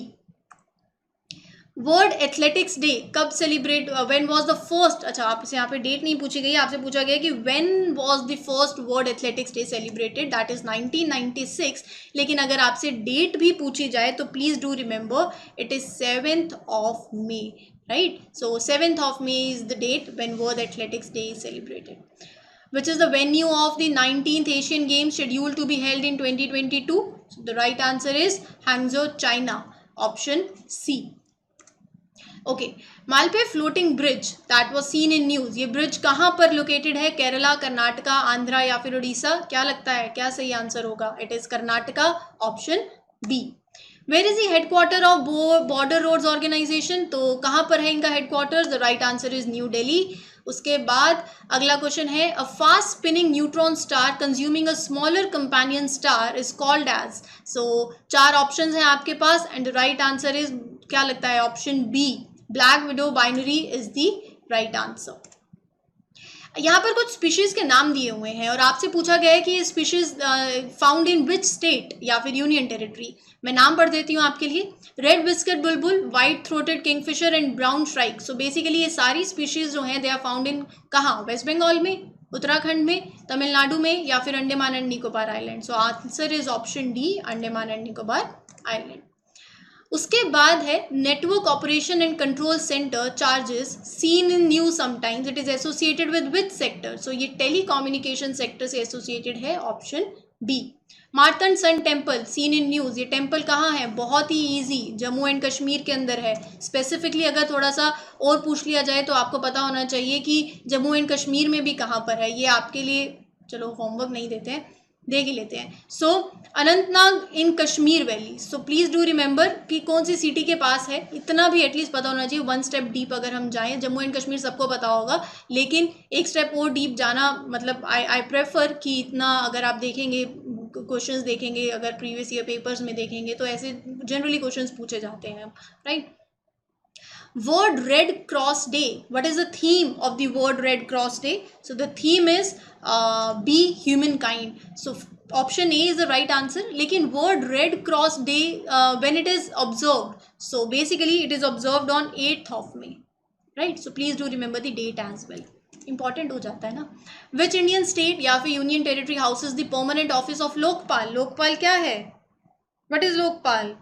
World athletics day कब celebrate, when was the first? अच्छा, आपसे यहाँ पे date नहीं पूछी गई, आपसे पूछा गया कि when was the first world athletics day celebrated? That is 1996. लेकिन अगर आपसे डेट भी पूछी जाए तो please do remember it is 7th of May. Right? So 7th of May is the date when World Athletics Day is celebrated. Which is the venue of the 19th Asian Games scheduled to be held in 2022? So the right answer is Hangzhou, China. Option C. Okay, Malpe floating bridge that was seen in news. ये bridge कहाँ पर located है? केरला, कर्नाटका, आंध्रा या फिर उड़ीसा? क्या लगता है, क्या सही आंसर होगा? It is Karnataka. Option B. Where is the headquarter of border roads organization? तो कहाँ पर है इनका headquarter? The right answer is New Delhi. उसके बाद अगला क्वेश्चन है a fast spinning neutron star consuming a smaller companion star is called as. So 4 options हैं आपके पास and the right answer is, क्या लगता है, option B. Black widow binary is the right answer. यहाँ पर कुछ स्पीशीज के नाम दिए हुए हैं और आपसे पूछा गया है कि ये species found in which state या फिर यूनियन टेरिटरी. मैं नाम पढ़ देती हूँ आपके लिए. Red biscuit Bulbul, white throated Kingfisher and brown shrike. So basically ये सारी स्पीशीज जो हैं दे आर फाउंड इन कहाँ? वेस्ट बंगाल में, उत्तराखंड में, तमिलनाडु में या फिर Andaman and Nicobar island. So answer is option D, Andaman and Nicobar island. उसके बाद है network operation and control centre charges seen in news sometimes it is associated with which sector? So ये टेलीकम्युनिकेशन सेक्टर से एसोसिएटेड है. Option B. Martand sun temple seen in news, ये temple कहाँ है? बहुत ही इजी, जम्मू एंड कश्मीर के अंदर है. स्पेसिफिकली अगर थोड़ा सा और पूछ लिया जाए तो आपको पता होना चाहिए कि जम्मू एंड कश्मीर में भी कहाँ पर है. ये आपके लिए, चलो होमवर्क नहीं देते हैं, देख ही लेते हैं. So Anantnag in Kashmir valley. So please do remember कि कौन सी सिटी के पास है, इतना भी एटलीस्ट पता होना चाहिए. 1 स्टेप डीप अगर हम जाएं, जम्मू एंड कश्मीर सबको पता होगा, लेकिन एक स्टेप और डीप जाना, मतलब आई प्रेफर कि इतना, अगर आप देखेंगे क्वेश्चंस देखेंगे, अगर प्रीवियस ईयर पेपर्स में देखेंगे तो ऐसे जनरली क्वेश्चंस पूछे जाते हैं, right. Word Red Cross Day. What is the theme of the word Red Cross Day? So the theme is be humankind. So option A is the right answer. लेकिन word Red Cross Day when it is observed, so basically it is observed on 8th of May, right? So please do remember the date as well. Important हो जाता है ना. Which Indian state या फिर union territory houses the permanent office of Lokpal? Lokpal क्या है? What is Lokpal?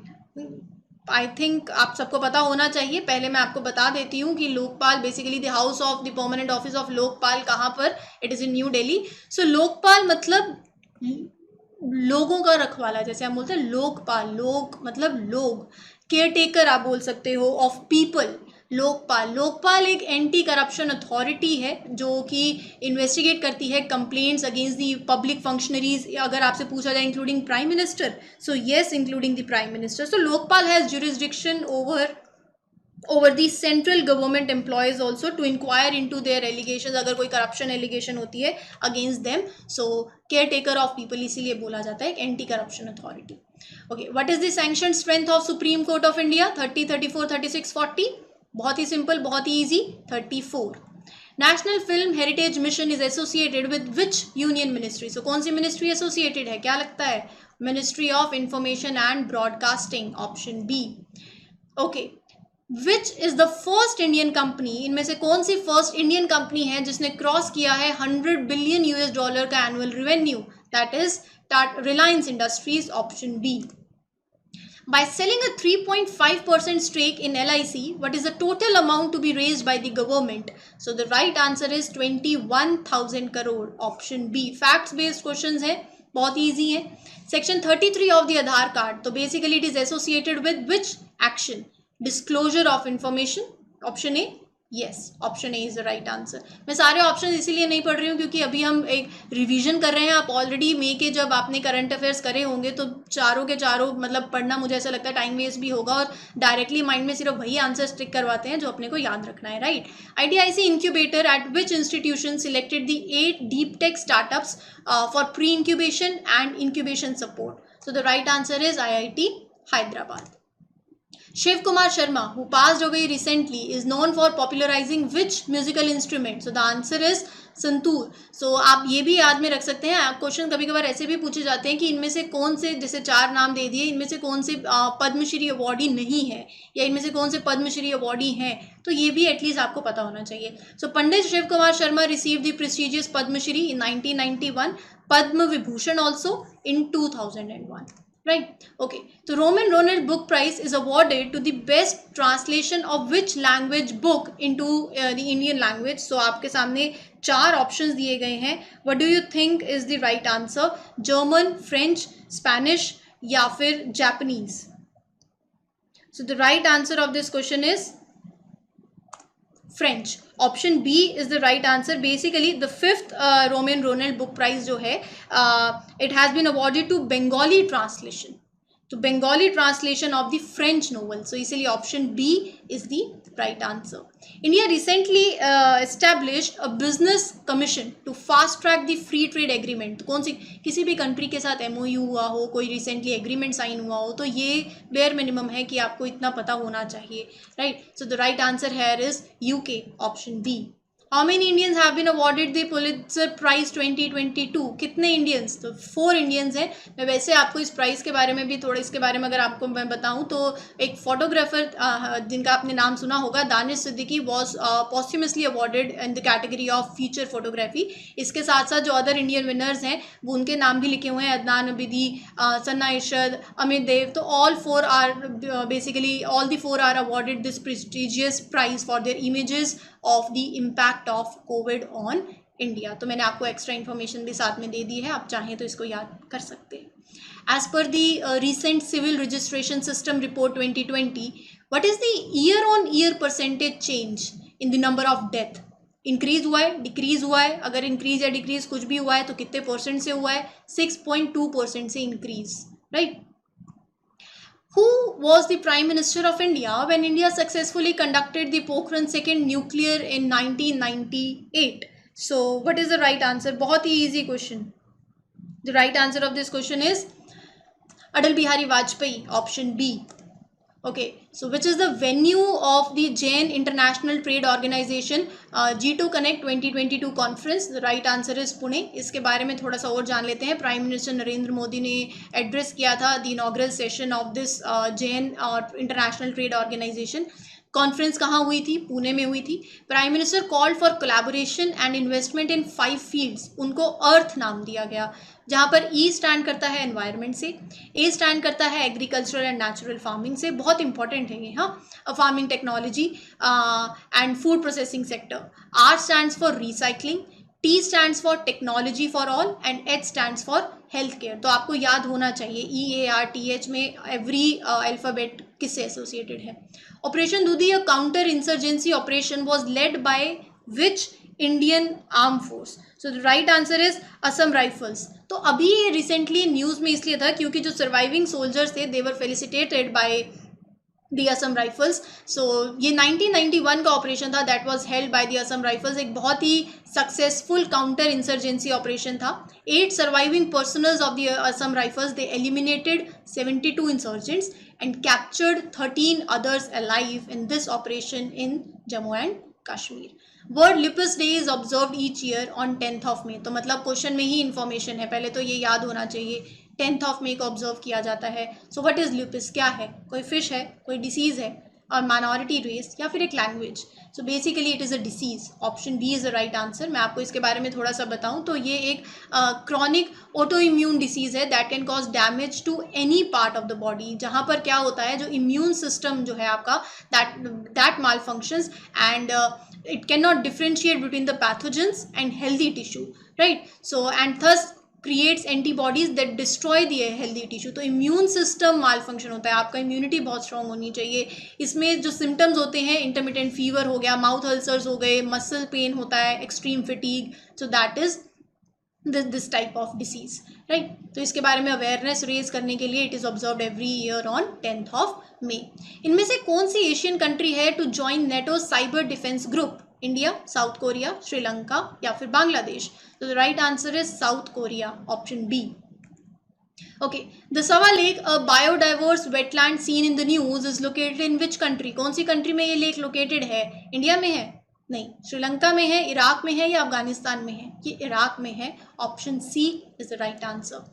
I think आप सबको पता होना चाहिए. पहले मैं आपको बता देती हूँ कि Lokpal basically the house of the permanent office of Lokpal कहाँ पर, it is in New Delhi. So Lokpal मतलब लोगों का रखवाला, जैसे हम बोलते हैं लोकपाल, लोक मतलब लोग, केयर टेकर आप बोल सकते हो ऑफ पीपल. लोकपाल, लोकपाल एक एंटी करप्शन अथॉरिटी है जो कि इन्वेस्टिगेट करती है complaints against the public functionaries. अगर आपसे पूछा जाए including prime minister, so yes including the prime minister. So Lokpal has jurisdiction over the central government employees also to inquire into their allegations. अगर कोई corruption allegation होती है against them, so caretaker of people इसीलिए बोला जाता है एक anti corruption authority. Okay, what is the sanction strength of supreme court of India? 30, 34, 36, 40. बहुत ही सिंपल, बहुत ही easy, 34. National film heritage mission is associated with which union ministry? So कौन सी मिनिस्ट्री एसोसिएटेड है, क्या लगता है? Ministry of information and broadcasting, option B. Okay, which is the first Indian company, इनमें से कौन सी फर्स्ट इंडियन कंपनी है जिसने क्रॉस किया है $100 बिलियन का annual revenue? That is Reliance Industries, option B. By selling a 3.5% stake in LIC, what is the total amount to be raised by the government? So the right answer is 21,000 crore, option B. Facts based questions है, बहुत easy है. Section 33 of the Aadhaar card, तो basically it is associated with which action? Disclosure of information, option A. Yes, option A is the right answer. मैं सारे option इसीलिए नहीं पढ़ रही हूँ क्योंकि अभी हम एक रिवीजन कर रहे हैं. आप ऑलरेडी मे के जब आपने करंट अफेयर्स करे होंगे तो चारों के चारों मतलब पढ़ना मुझे ऐसा लगता है टाइम वेस्ट भी होगा और डायरेक्टली माइंड में सिर्फ वही आंसर स्टिक करवाते हैं जो अपने को याद रखना है, right. ITIC incubator eight which institution selected the 8 deep tech startups for pre incubation and incubation support? So the right answer is IIT Hyderabad. Shiv Kumar Sharma, who passed away recently, is known for popularizing which musical instrument? So the answer is santoor. So आप ये भी याद में रख सकते हैं. Question कभी कभार ऐसे भी पूछे जाते हैं कि इनमें से कौन से, जैसे 4 नाम दे दिए, इनमें से कौन से पद्मश्री अवॉर्डी नहीं है या इनमें से कौन से पद्मश्री अवॉर्डी हैं, तो ये भी एटलीस्ट आपको पता होना चाहिए. So Pandit Shiv Kumar Sharma receive the prestigious Padma Shri in 1991, Padma Vibhushan also in 2001. Right. Okay. So Roman Ronald Book Prize is awarded to the best translation of which language book into the Indian language? So आपके सामने 4 options दिए गए हैं. What do you think is the right answer? German, French, Spanish या फिर Japanese? So the right answer of this question is French. Option B is the right answer. Basically the 5th Roman Ronald Book Prize जो है it has been awarded to Bengali translation, to Bengali translation of the French novel. So इसलिए option B is the right answer. India recently established a business commission to fast track the free trade agreement. कौन सी, किसी भी country के साथ MOU हुआ हो, कोई recently agreement sign हुआ हो, तो ये बेयर मिनिमम है कि आपको इतना पता होना चाहिए, right. So the right answer here is UK, option B. How many Indians have been awarded the Pulitzer Prize 2022? कितने इंडियंस? तो 4 इंडियंस हैं. मैं वैसे आपको इस प्राइज़ के बारे में भी थोड़ा, इसके बारे में अगर आपको मैं बताऊं तो एक फोटोग्राफर जिनका आपने नाम सुना होगा, Danish Siddiqui, was posthumously awarded in the category of feature photography. इसके साथ साथ जो अदर इंडियन विनर्स हैं वो उनके नाम भी लिखे हुए हैं, अदनान अबिदी, सन्ना इरशद, अमित देव. तो all 4 are awarded this prestigious prize for their images of the impact of COVID on India. तो मैंने आपको एक्स्ट्रा इन्फॉर्मेशन भी साथ में दे दी है, आप चाहें तो इसको याद कर सकते हैं. As per the recent civil registration system report 2020, what is the year on year percentage change in the number of death? Increase हुआ है, डिक्रीज हुआ है? अगर इंक्रीज या डिक्रीज कुछ भी हुआ है तो कितने परसेंट से हुआ है? 6.2% से increase, right. Who was the Prime Minister of India when India successfully conducted the Pokhran 2nd nuclear in 1998? So what is the right answer? बहुत ही easy question. The right answer of this question is Atal Bihari Vajpayee, option B. Okay, so which is the venue of the Jain International Trade Organization G2 Connect 2022 conference? The right answer is Pune. इसके बारे में थोड़ा सा और जान लेते हैं. Prime minister Narendra Modi ने एड्रेस किया था the inaugural session of this Jain International Trade Organisation. Conference कहाँ हुई थी? पुणे में हुई थी. Prime Minister called for collaboration and investment in 5 fields. उनको अर्थ नाम दिया गया, जहाँ पर ई स्टैंड करता है एनवायरनमेंट से, ए स्टैंड करता है एग्रीकल्चरल एंड नेचुरल फार्मिंग से, बहुत इंपॉर्टेंट है ये, हाँ, farming technology and food processing sector. R stands for recycling, T stands for technology for all and H stands for health care. तो आपको याद होना चाहिए EARTH में एवरी अल्फ़ाबेट किससे एसोसिएटेड है. Operation Dudhi, a counter insurgency operation was led by which Indian arm force? So the right answer is Assam rifles. तो अभी ये रिसेंटली न्यूज़ में इसलिए था क्योंकि जो सर्वाइविंग सोल्जर्स थे they were felicitated by the Assam rifles. So ये 1991 का ऑपरेशन था, that was held by the Assam rifles. एक बहुत ही सक्सेसफुल काउंटर इंसर्जेंसी ऑपरेशन था. 8 surviving personnels of the Assam rifles, they eliminated 72 insurgents and captured 13 others alive in this operation in Jammu and Kashmir. World Lupus Day is observed each year on 10th of May. तो मतलब question में ही information है, पहले तो ये याद होना चाहिए. 10th of May को ऑब्जर्व किया जाता है. So what is lupus? क्या है? कोई फिश है, कोई डिसीज है, और माइनॉरिटी रेस, या फिर एक language? So basically it is a disease. Option B is the right answer. मैं आपको इसके बारे में थोड़ा सा बताऊं तो ये एक क्रॉनिक ऑटो इम्यून डिसीज है that can cause damage to any part of the body. जहाँ पर क्या होता है, जो इम्यून सिस्टम जो है आपका, that mall functions and it cannot differentiate between the pathogens and healthy tissue, right? So and thus creates antibodies that destroy the healthy tissue. तो इम्यून सिस्टम माल फंक्शन होता है. आपका इम्यूनिटी बहुत स्ट्रॉन्ग होनी चाहिए. इसमें जो सिम्टम्स होते हैं, इंटरमिटेंट फीवर हो गया, माउथ अल्सर्स हो गए, मसल पेन होता है, extreme fatigue. So that is this type of disease, right? तो इसके बारे में अवेयरनेस रेज करने के लिए it is observed every year on 10th of May. इनमें से कौन सी एशियन कंट्री है to join NATO cyber defence group? India, South Korea, Sri Lanka या फिर बांग्लादेश? तो the right answer is South Korea, option B. Okay, the Sawa lake, a biodiverse wetland seen in the news, is located in which country? कौन सी country में ये lake located है? India में है? नहीं. श्रीलंका में है, इराक में है, या अफगानिस्तान में है? ये इराक में है, option C is the right answer.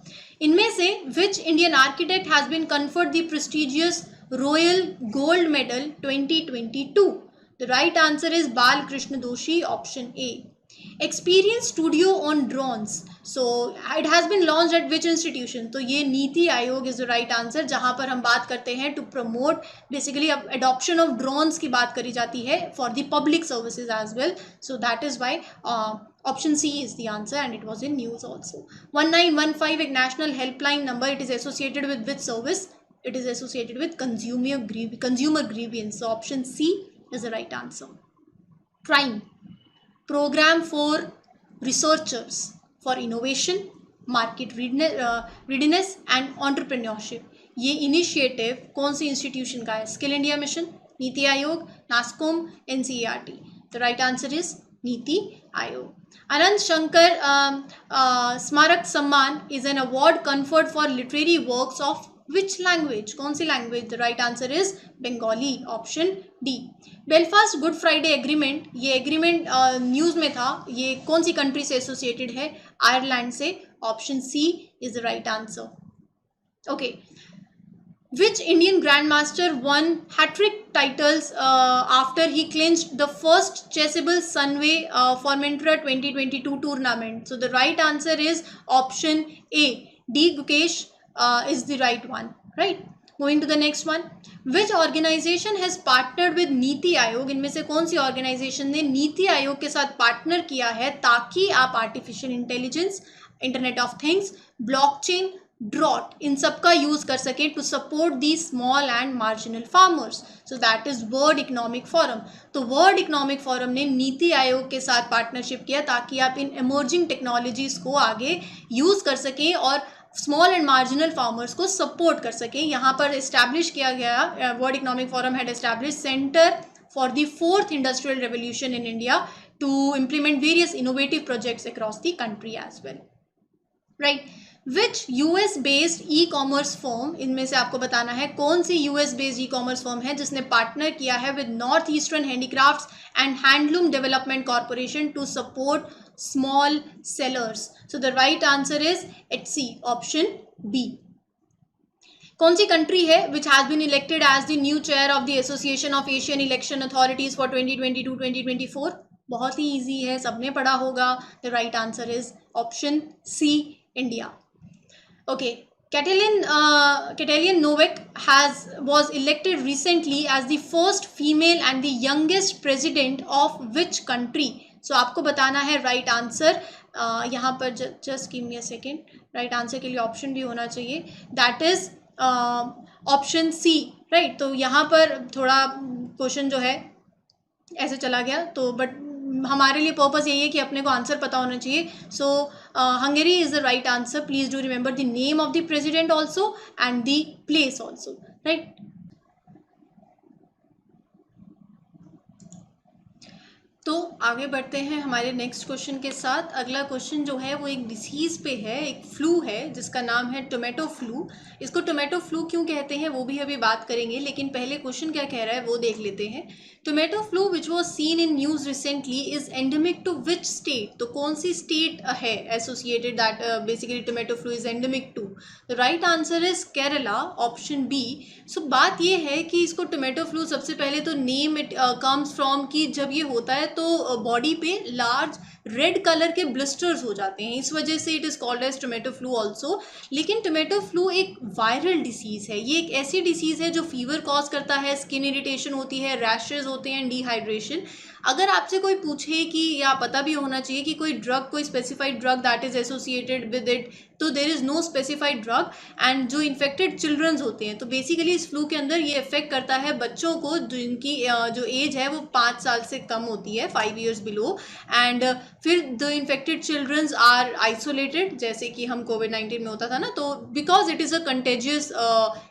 इनमें से which Indian architect has been conferred the prestigious Royal Gold Medal 2022? The right answer is Balkrishna Doshi, option A. Experience Studio on drones. So it has been launched at which institution? तो ये NITI Aayog is the right answer, जहाँ पर हम बात करते हैं to promote basically adoption of drones की बात करी जाती है for the public services as well. So that is why option C is the answer and it was in news also. 1915 एक national helpline number. It is associated with which service? It is associated with consumer grievance. So option C is the right answer. Prime, program for researchers for innovation, market readiness and entrepreneurship. ये initiative कौन सी institution का है? Skill India mission, NITI Aayog, NASSCOM, NCERT? The right answer is NITI Aayog. Ananta Shankar Smarak Samman is an award conferred for literary works of which language? कौन सी language? The right answer is Bengali, option D. Belfast Good Friday agreement, ये agreement news में था, ये कौन सी country से associated है? आयरलैंड से, option C is the right answer. Okay, which Indian grandmaster won hat-trick titles after he clinched the first chessable Sunway Formentera 2022 tournament? So the right answer is option A. D. Gukesh is the right one, right? Moving to the next one. Which organization has partnered with NITI Aayog? इनमें से कौन सी organisation ने नीति आयोग के साथ partner किया है ताकि आप artificial intelligence, internet of things, blockchain, ड्रॉट, इन सब का यूज कर सके to support the small and marginal farmers? So that is World economic Forum. तो वर्ल्ड इकोनॉमिक फोरम ने नीति आयोग के साथ पार्टनरशिप किया ताकि आप इन इमर्जिंग टेक्नोलॉजीज को आगे यूज कर सकें और स्मॉल एंड मार्जिनल फार्मर्स को सपोर्ट कर सकें. यहाँ पर इस्टेब्लिश किया गया, World economic Forum had establish centre for the 4th industrial revolution in India to implement various innovative projects across the country as well, right? Which US based e commerce firm, इनमें से आपको बताना है कौन सी US based e commerce firm है जिसने partner किया है with north eastern handicrafts and handloom development corporation to support small sellers. So the right answer is Etsy, option B. कौन सी कंट्री है which has been elected as the new chair of the association of Asian election authorities for 2022-2024? बहुत ही easy है, सबने पढ़ा होगा. The right answer is option C, India. Okay, Katalin Novak was elected recently as the first female and the youngest president of which country? So आपको बताना है right answer. यहाँ पर just give me a second. Right answer के लिए option भी होना चाहिए. That is option C, right. तो यहाँ पर थोड़ा क्वेश्चन जो है ऐसे चला गया, तो बट हमारे लिए पर्पस यही है कि अपने को आंसर पता होना चाहिए. So Hungary is the right answer. Please do remember the name of the president also and the place also, right. तो आगे बढ़ते हैं हमारे नेक्स्ट क्वेश्चन के साथ. अगला क्वेश्चन जो है वो एक डिसीज़ पे है, एक फ्लू है जिसका नाम है टोमेटो फ्लू. इसको टोमेटो फ्लू क्यों कहते हैं वो भी अभी बात करेंगे, लेकिन पहले क्वेश्चन क्या कह रहा है वो देख लेते हैं. Tomato flu which was seen in news recently is endemic to which state? तो कौन सी स्टेट है associated that basically tomato flu is endemic to? The right answer is Kerala, option B. So बात ये है कि इसको टोमेटो फ्लू सबसे पहले तो नेम इट कम्स फ्रॉम कि जब ये होता है तो बॉडी पे लार्ज रेड कलर के ब्लिस्टर्स हो जाते हैं, इस वजह से it is called as tomato flu also. लेकिन टोमेटो फ्लू एक वायरल डिसीज़ है. ये एक ऐसी डिसीज़ है जो फीवर कॉज करता है, स्किन इरिटेशन होती है, रैशेज होते हैं, डिहाइड्रेशन. अगर आपसे कोई पूछे कि, या पता भी होना चाहिए कि कोई ड्रग, कोई specified drug that is associated with it, तो there is no specified drug. And जो इन्फेक्टेड चिल्ड्रंस होते हैं, तो बेसिकली इस फ्लू के अंदर ये इफेक्ट करता है बच्चों को जिनकी जो एज है वो 5 साल से कम होती है, 5 years बिलो. एंड फिर the infected childrens are isolated, जैसे कि हम कोविड-19 में होता था ना, तो because it is a contagious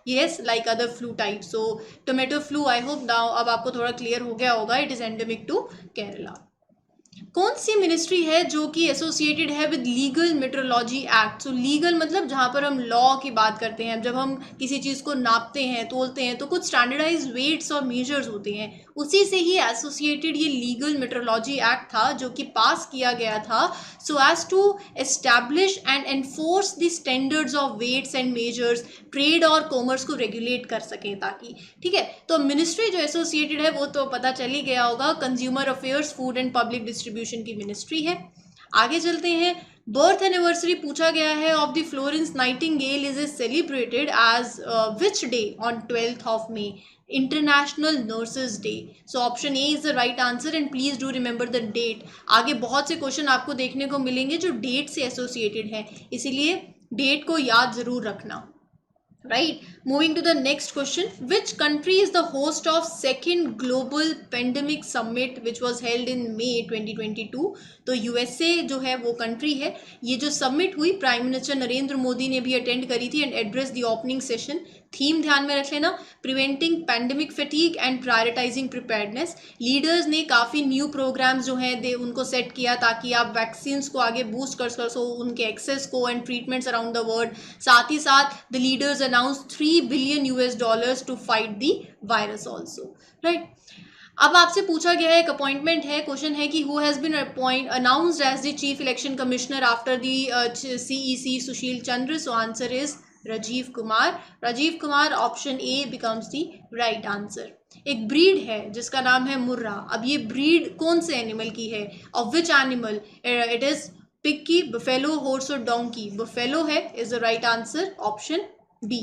yes like other flu type. So tomato flu, I hope now अब आपको थोड़ा क्लियर हो गया होगा, it is endemic to Kerala. कौन सी मिनिस्ट्री है जो कि एसोसिएटेड है with legal metrology act? So legal मतलब जहाँ पर हम लॉ की बात करते हैं, जब हम किसी चीज़ को नापते हैं, तोलते हैं, तो कुछ स्टैंडर्डाइज वेट्स और मेजर्स होते हैं, उसी से ही एसोसिएटेड ये लीगल मेट्रोलॉजी एक्ट था जो कि पास किया गया था so as to establish and enforce the standards of weights and measures, trade और कॉमर्स को रेगुलेट कर सकें ताकि. ठीक है, तो मिनिस्ट्री जो एसोसिएटेड है वो तो पता चल ही गया होगा, consumer affairs, food and public distribution की मिनिस्ट्री है. आगे चलते हैं. बर्थ एनिवर्सरी पूछा गया है of the Florence Nightingale is celebrated as which day on 12th of May? International nurses day. So option A is the right answer and please do remember the date. आगे बहुत से question आपको देखने को मिलेंगे जो डेट से associated है, इसीलिए डेट को याद जरूर रखना. Right, moving to the next question. Which country is the host of second global pandemic summit which was held in May 2022? तो USA जो है वो कंट्री है. ये जो समिट हुई प्राइम मिनिस्टर नरेंद्र मोदी ने भी अटेंड करी थी and address the opening session. Theme ध्यान में रख लेना, preventing pandemic fatigue and prioritising preparedness. Leaders ने काफ़ी न्यू प्रोग्राम्स जो हैं दे उनको सेट किया ताकि आप वैक्सीन्स को आगे बूस्ट कर सको, उनके एक्सेस को and treatments around the world. साथ ही साथ the leaders announce $3 billion to fight the virus also. Right, अब आपसे पूछा गया है, एक अपॉइंटमेंट है, क्वेश्चन है कि who has been announced as the chief election commissioner after the CEC Sushil Chandra? So answer is Rajiv Kumar. Rajiv Kumar, option A becomes the right answer. एक ब्रीड है जिसका नाम है मुर्रा. अब ये ब्रीड कौन से एनिमल की है? Of which animal? It is pig की, बफेलो, हॉर्स और डोंकी? बफेलो है, is the right answer, option B.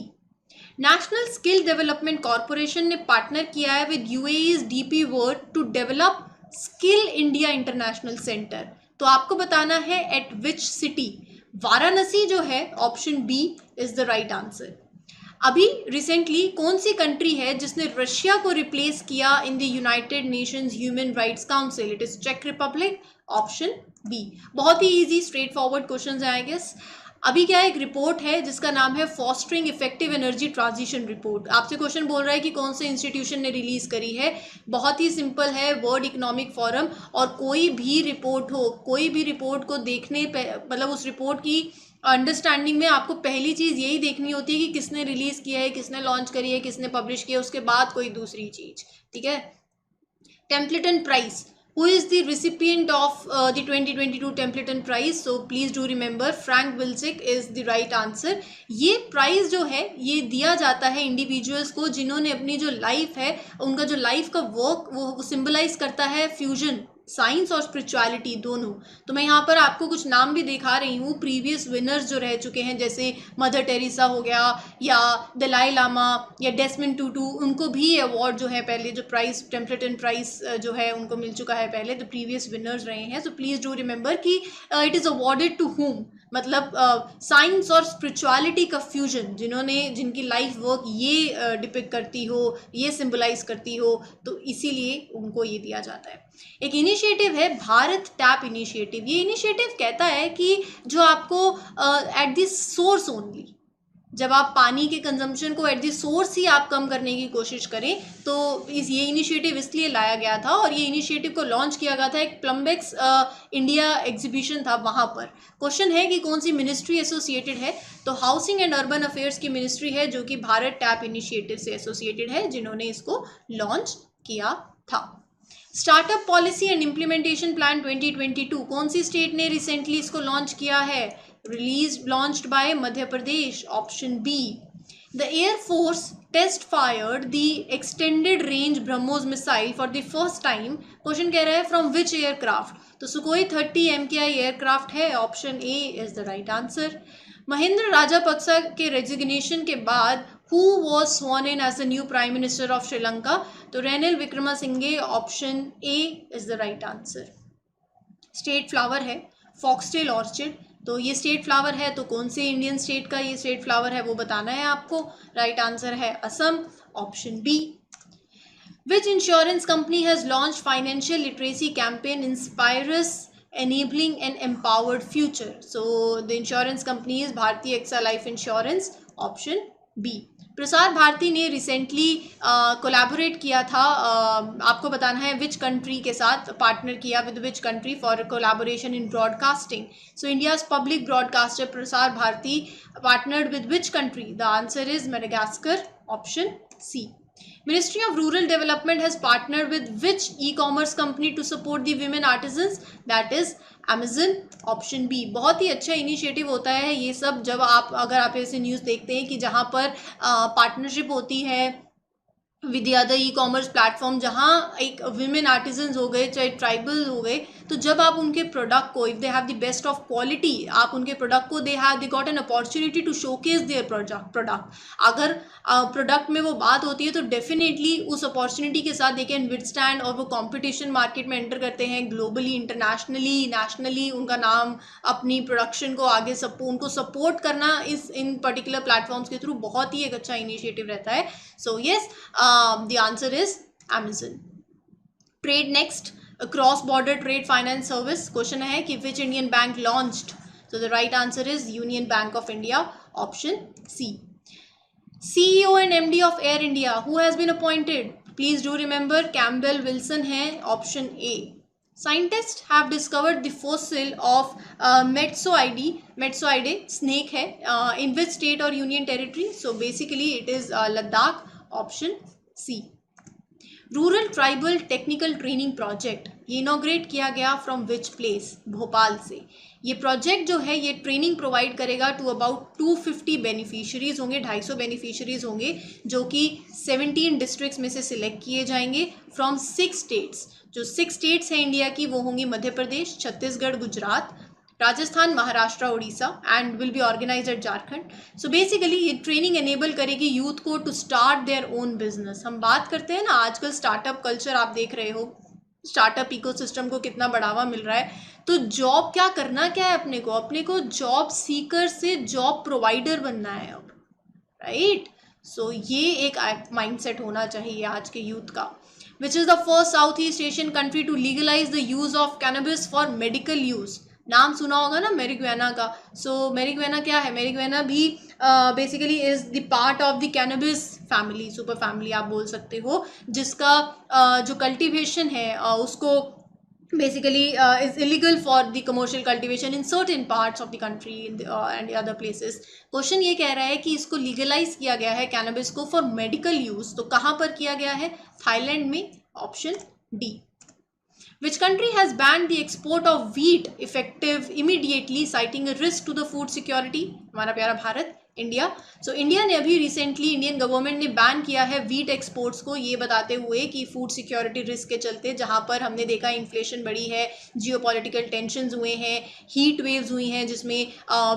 National skill development corporation ने पार्टनर किया है with UAE's DP World to develop skill India international centre. तो आपको बताना है एट विच सिटी? वाराणसी जो है, option B is the right answer. अभी रिसेंटली कौन सी कंट्री है जिसने रशिया को रिप्लेस किया in the United Nations Human Rights Council? It is चेक रिपब्लिक, ऑप्शन बी. बहुत ही इजी स्ट्रेट फॉरवर्ड क्वेश्चन है आई गेस. अभी क्या एक रिपोर्ट है जिसका नाम है fostering effective energy transition report. आपसे क्वेश्चन बोल रहा है कि कौन से इंस्टीट्यूशन ने रिलीज करी है. बहुत ही सिंपल है, वर्ल्ड इकोनॉमिक फोरम. और कोई भी रिपोर्ट हो, कोई भी रिपोर्ट को देखने पे, मतलब उस रिपोर्ट की अंडरस्टैंडिंग में आपको पहली चीज़ यही देखनी होती है कि किसने रिलीज़ किया है, किसने लॉन्च करी है, किसने पब्लिश किया है, उसके बाद कोई दूसरी चीज़, ठीक है। Templeton Prize. Who is the recipient of the 2022 Templeton Prize? So please do remember Frank Wilczek is the right answer. ये प्राइज जो है ये दिया जाता है इंडिविजुअल्स को जिन्होंने अपनी जो लाइफ है, उनका जो लाइफ का वर्क वो सिंबलाइज करता है फ्यूजन, साइंस और स्पिरिचुअलिटी दोनों। तो मैं यहाँ पर आपको कुछ नाम भी दिखा रही हूँ प्रीवियस विनर्स जो रह चुके हैं, जैसे मदर टेरेसा हो गया या दलाई लामा या डेस्मंड टूटू, उनको भी अवार्ड जो है पहले जो प्राइज टेम्पलेटन प्राइज जो है उनको मिल चुका है पहले, तो प्रीवियस विनर्स रहे हैं। सो प्लीज़ डू रिमेंबर कि it is awarded to whom, मतलब साइंस और स्पिरिचुअलिटी का फ्यूजन, जिनकी लाइफ वर्क ये डिपिक्ट करती हो, ये सिंबलाइज करती हो, तो इसीलिए उनको ये दिया जाता है। एक इनिशिएटिव है भारत टैप इनिशिएटिव। ये इनिशिएटिव कहता है कि जो आपको एट द सोर्स ओनली, जब आप पानी के कंजम्पशन को एट द सोर्स ही आप कम करने की कोशिश करें, तो ये इनिशिएटिव इसलिए लाया गया था और ये इनिशिएटिव को लॉन्च किया गया था एक प्लम्बेक्स इंडिया एग्जीबिशन था वहाँ पर। क्वेश्चन है कि कौन सी मिनिस्ट्री एसोसिएटेड है, तो हाउसिंग एंड अर्बन अफेयर्स की मिनिस्ट्री है जो कि भारत टैप इनिशिएटिव से एसोसिएटेड है, जिन्होंने इसको लॉन्च किया था। Startup policy and implementation plan 2022 कौन सी स्टेट ने रिसेंटली इसको लॉन्च किया है? launched by Madhya Pradesh, option B. The Air Force test fired the extended range BrahMos missile for the first time. Question कह रहा है from which aircraft? तो सुखोई 30 MKI एयरक्राफ्ट है, option A is the right answer. Mahinda Rajapaksa के resignation के बाद who was sworn in as the new prime minister of Sri Lanka? तो Ranil Wickremesinghe, option A is the right answer. State flower है foxtail orchid, तो ये state flower है, तो कौन से इंडियन स्टेट का ये स्टेट फ्लावर है वो बताना है आपको। राइट आंसर है Assam, option B. Which insurance company has launch financial literacy campaign inspires enabling an empowered future? So the insurance company is Bharti AXA Life Insurance, option B. Prasar Bharati ने recently collaborate किया था, आपको बताना है विच कंट्री के साथ partner किया, with which country for collaboration in broadcasting. So India's public broadcaster Prasar Bharati partnered with which country? The answer is Madagascar, option C. Ministry of Rural Development has partnered with which e-commerce company to support the women artisans? That is Amazon, option B. बहुत ही अच्छा initiative होता है ये सब, जब अगर आप ऐसे न्यूज़ देखते हैं कि जहाँ पर पार्टनरशिप होती है with the other e-commerce platform, जहाँ एक विमेन आर्टिजन्स हो गए चाहे ट्राइबल हो गए, तो जब आप उनके प्रोडक्ट को, if they have the best of quality, आप उनके प्रोडक्ट को they got an opportunity to showcase their product. अगर प्रोडक्ट में वो बात होती है तो डेफिनेटली उस अपॉर्चुनिटी के साथ दे कैन विदस्टैंड, और वो कंपटीशन मार्केट में एंटर करते हैं ग्लोबली, इंटरनेशनली, नेशनली, उनका नाम, अपनी प्रोडक्शन को आगे उनको सपोर्ट करना इन पर्टिकुलर प्लेटफॉर्म्स के थ्रू बहुत ही एक अच्छा इनिशिएटिव रहता है। So yes, the answer is Amazon. Trade next, a cross-border trade finance service. Question है कि which Indian bank launched? So the right answer is Union Bank of India, option C. CEO and MD of Air India, who has been appointed? Please do remember Campbell Wilson है, option A. Scientists have discovered the fossil of Metsoidae snake है, in which state or union territory? So basically it is Ladakh, option C. Rural tribal technical training project ये inaugurate किया गया from which place? Bhopal से। ये project जो है ये training provide करेगा टू अबाउट 250 बेनिफिशरीज होंगे, 250 बेनिफिशरीज होंगे, जो कि 17 डिस्ट्रिक्ट्स में से सिलेक्ट किए जाएंगे फ्रॉम 6 स्टेट्स। जो 6 स्टेट्स हैं इंडिया की वो होंगी Madhya Pradesh, Chhattisgarh, Gujarat, Rajasthan, Maharashtra, Orissa, and will be organize at Jharkhand. So basically ये ट्रेनिंग एनेबल करेगी यूथ को to start their own business. हम बात करते हैं ना आजकल स्टार्टअप कल्चर, आप देख रहे हो स्टार्टअप इकोसिस्टम को कितना बढ़ावा मिल रहा है, तो जॉब क्या करना क्या है अपने को जॉब सीकर से जॉब प्रोवाइडर बनना है अब, राइट। सो ये एक माइंडसेट होना चाहिए आज के यूथ का। Which is the first South East Asian country to legalise the use of cannabis for medical use? नाम सुना होगा ना मैरिजुआना का। सो मैरिजुआना क्या है? मैरिजुआना भी basically is the part of the cannabis family, super family आप बोल सकते हो, जिसका जो कल्टीवेशन है उसको basically is illegal for the commercial cultivation in certain parts of the country and other places. Question ये कह रहा है कि इसको लीगलाइज किया गया है कैनबिस को फॉर मेडिकल यूज, तो कहाँ पर किया गया है? थाईलैंड में, option D. Which country has banned the export of wheat effective immediately, citing a risk to the food security? हमारा प्यारा भारत, इंडिया. सो इंडिया ने अभी रिसेंटली, इंडियन गवर्नमेंट ने बैन किया है वीट एक्सपोर्ट्स को, ये बताते हुए कि फूड सिक्योरिटी रिस्क के चलते, जहाँ पर हमने देखा इन्फ्लेशन बढ़ी है, जियोपॉलिटिकल टेंशंस हुए हैं, हीट वेव्स हुई हैं, जिसमें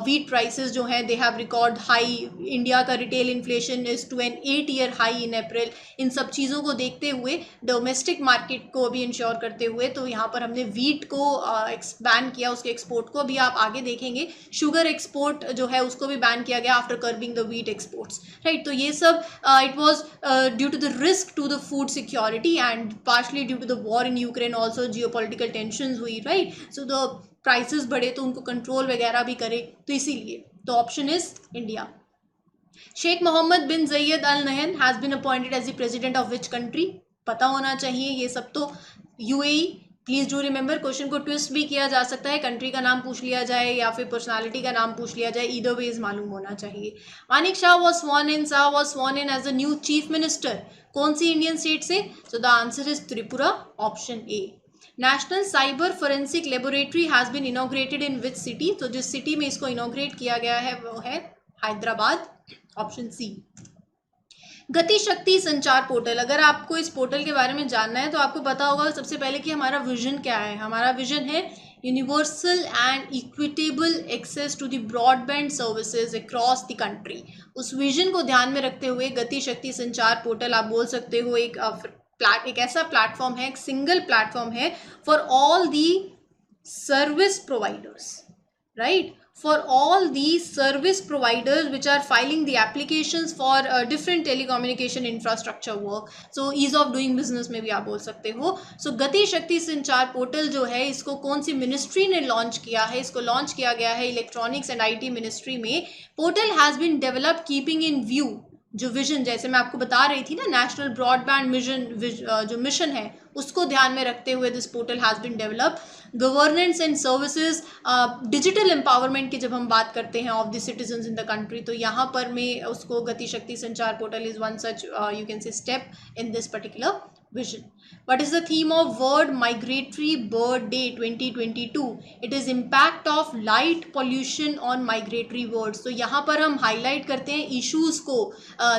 वीट प्राइसेस जो हैं they have record high. India का retail inflation is to an 8-year high in April. इन सब चीज़ों को देखते हुए, डोमेस्टिक मार्केट को भी इंश्योर करते हुए, तो यहाँ पर हमने वीट को बैन किया, उसके एक्सपोर्ट को. अभी आप आगे देखेंगे शुगर एक्सपोर्ट जो है उसको भी बैन किया गया after curbing the wheat exports, right? तो ये सब it was due to the risk to the food security and partially due to the war in Ukraine, also geopolitical tensions हुई, right? So the prices बढ़े तो उनको control वगैरह भी करे, तो इसीलिए. तो option is India. Sheikh Mohamed bin Zayed Al Nahyan has been appointed as the president of which country? पता होना चाहिए ये सब तो. UAE. Please do remember, question को ट्विस्ट भी किया जा सकता है, कंट्री का नाम पूछ लिया जाए या फिर पर्सनालिटी का नाम पूछ लिया जाए, ईदर वेज मालूम होना चाहिए. Manik Shah was sworn in as a new chief minister. कौन सी इंडियन स्टेट से? So the answer is Tripura, option A. National cyber forensic laboratory has been inaugurated in which city? तो जिस सिटी में इसको इनॉग्रेट किया गया है वो है हैदराबाद, ऑप्शन सी. गति शक्ति संचार पोर्टल, अगर आपको इस पोर्टल के बारे में जानना है तो आपको पता होगा सबसे पहले कि हमारा विजन क्या है. हमारा विजन है universal and equitable access to the broadband services across the country. उस विजन को ध्यान में रखते हुए गति शक्ति संचार पोर्टल आप बोल सकते हो एक ऐसा प्लेटफॉर्म है, एक सिंगल प्लेटफॉर्म है for all the service providers, right? For all these service providers which are filing the applications for different telecommunication infrastructure work, so ease of doing business में भी आप बोल सकते हो. So गति शक्ति संचार पोर्टल जो है इसको कौन सी मिनिस्ट्री ने लॉन्च किया है? इसको लॉन्च किया गया है इलेक्ट्रॉनिक्स एंड आईटी मिनिस्ट्री में. Portal has been developed keeping in view जो विजन, जैसे मैं आपको बता रही थी ना, नेशनल ब्रॉडबैंड विजन जो मिशन है उसको ध्यान में रखते हुए this portal has been developed. Governance and services, digital empowerment की जब हम बात करते हैं of the citizens in the country, तो यहाँ पर मैं उसको Gati Shakti Sanchar portal is one such you can say step in this particular vision. What is the theme of World Migratory Bird Day 2022? It is impact of light pollution on migratory birds. तो यहाँ पर हम highlight करते हैं issues को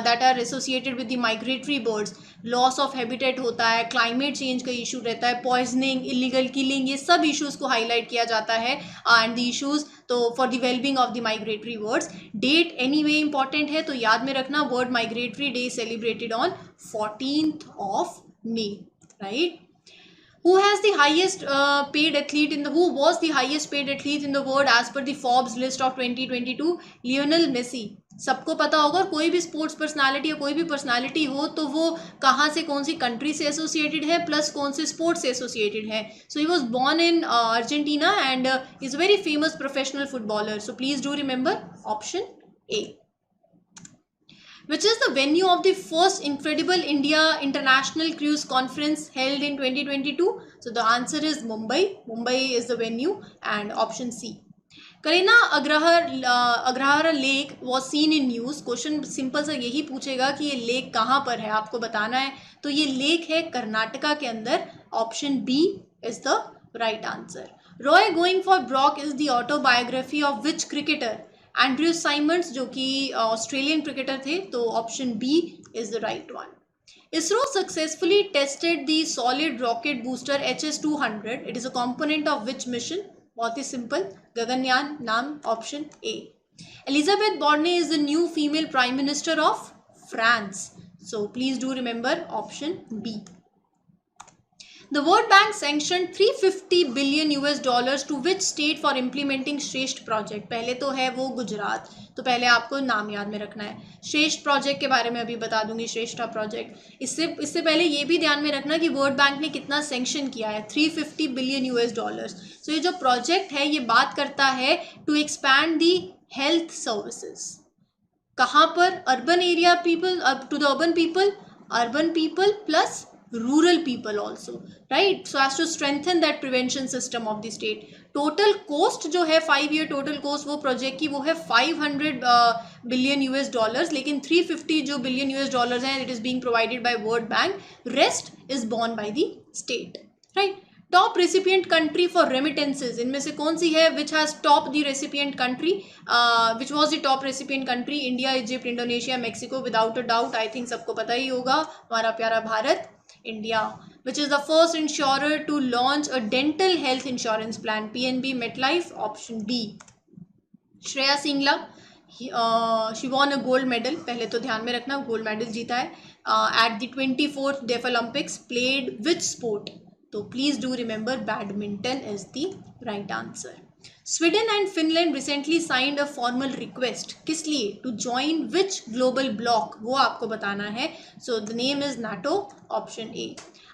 that are associated with the migratory birds. Loss of habitat होता है, climate change का issue रहता है, poisoning, illegal killing, ये सब issues को highlight किया जाता है and the issues तो for the well-being of the migratory birds. Date anyway important है, तो याद में रखना World Migratory Day celebrated on 14th of May, right? Who was the highest paid athlete in the world as per the Forbes list of 2022? Lionel Messi. सबको पता होगा, और कोई भी स्पोर्ट्स पर्सनालिटी या कोई भी पर्सनालिटी हो तो वो कहाँ से, कौन सी कंट्री से एसोसिएटेड है, प्लस कौन से स्पोर्ट्स से एसोसिएटेड है. So he was born in Argentina and is a very famous professional footballer. So please do remember option A. Which is the venue of the first Incredible India International Cruise Conference held in 2022? So the answer is Mumbai. Mumbai is the venue and option C. Karina Agraha Lake was seen in news. Question simple सा यही पूछेगा कि ये lake कहाँ पर है, आपको बताना है. तो ये लेक है कर्नाटका के अंदर. Option B is the right answer. Roy going for broke is the autobiography of which cricketer? Andrew Symonds, जो कि ऑस्ट्रेलियन क्रिकेटर थे, तो option B is the right one. ISRO successfully tested the solid rocket booster HS-200. It is a component of which mission? बहुत ही simple, Gaganyaan नाम, option A. Elisabeth Borne is the new female prime minister of France. So please do remember option B. The World Bank sanctioned $350 billion to which state for implementing श्रेष्ठ project? पहले तो है वो गुजरात, तो पहले आपको नाम याद में रखना है. श्रेष्ठ प्रोजेक्ट के बारे में अभी बता दूंगी, श्रेष्ठा प्रोजेक्ट. इससे पहले ये भी ध्यान में रखना कि वर्ल्ड बैंक ने कितना सेंक्शन किया है, $350 billion. सो ये जो प्रोजेक्ट है ये बात करता है to expand the health services. कहाँ पर? Urban area people, to the urban people plus rural people also, right? So as to strengthen that prevention system of the state. Total cost जो है 5 ईयर टोटल कोस्ट वो project की वो है 500 billion US dollars, लेकिन 350 जो billion US dollars हैं it is being provided by World Bank, rest is borne by the state, right? Top recipient country for remittances, इनमें से कौन सी है which has top the recipient country, which was the top recipient country? India, Egypt, Indonesia, Mexico, without a doubt I think सबको पता ही होगा, हमारा प्यारा Bharat, India. Which is the first insurer to launch a dental health insurance plan? PNB, MetLife, option B. Shreya Singla, she won a gold medal, पहले तो ध्यान में रखना गोल्ड मेडल जीता है at the 24th Deaf Olympics. Played which sport? तो please do remember badminton is the right answer. Sweden and Finland recently signed a formal request, किस लिए? To join which global bloc? वो आपको बताना है. So the name is NATO, option A.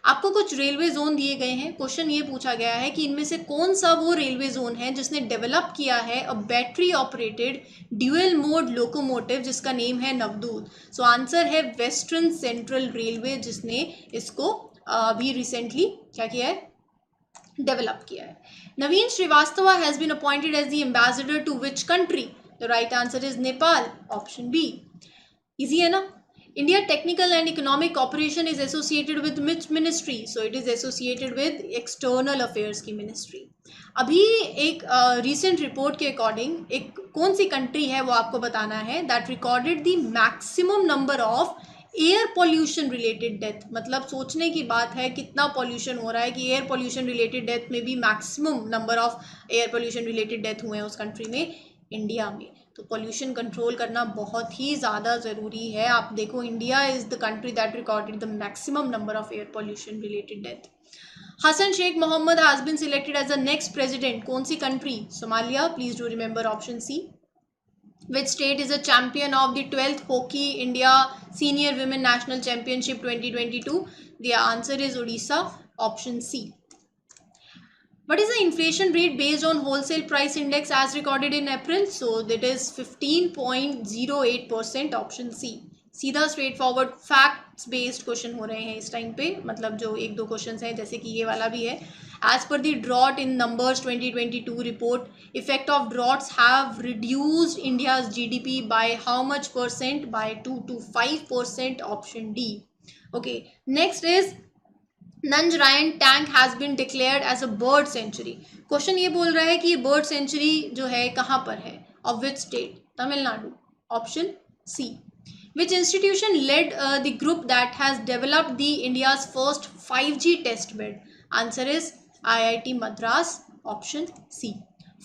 आपको कुछ railway zone दिए गए हैं. क्वेश्चन ये पूछा गया है कि इनमें से कौन सा वो रेलवे जोन है जिसने डेवलप किया है a battery operated dual mode locomotive जिसका नेम है नवदूत. सो आंसर है वेस्टर्न सेंट्रल रेलवे, जिसने इसको अभी रिसेंटली क्या किया है, डेवलप किया है. Naveen Srivastava has been appointed as the ambassador to which country? The right answer is Nepal, option B. Easy है ना? India Technical and Economic Cooperation is associated with which ministry? So it is associated with External Affairs की ministry. अभी एक recent report के according एक कौन सी country है वो आपको बताना है that recorded the maximum number of air pollution related death. मतलब सोचने की बात है कितना पॉल्यूशन हो रहा है कि एयर पोल्यूशन रिलेटेड डेथ में भी maximum number of air pollution related death हुए हैं उस कंट्री में, इंडिया में. तो पोल्यूशन कंट्रोल करना बहुत ही ज़्यादा ज़रूरी है. आप देखो India is the country that recorded the maximum number of air pollution related death. Hassan Sheikh Mohamud has been selected as the next president. कौन सी country? Somalia. Please do remember option C. Which state is a champion of the 12th Hockey India Senior Women National Championship 2022? The answer is Odisha, option C. What is the inflation rate based on wholesale price index as recorded in April? So that is 15.08%, option C. सीधा straight forward facts based question हो रहे हैं इस time पे, मतलब जो एक दो क्वेश्चन हैं जैसे कि ये वाला भी है. As per the drought in numbers 2022 report, effect of droughts have reduced India's GDP by how much percent? By 2 to 5%, option D. Okay, next is Nanjarayan tank has been declared as a bird sanctuary. Question ये बोल रहा है कि ये bird sanctuary जो है कहाँ पर है, of which state? Tamil Nadu, option C. Which institution led the group that has developed the India's first 5G test bed? Answer is IIT Madras, option C.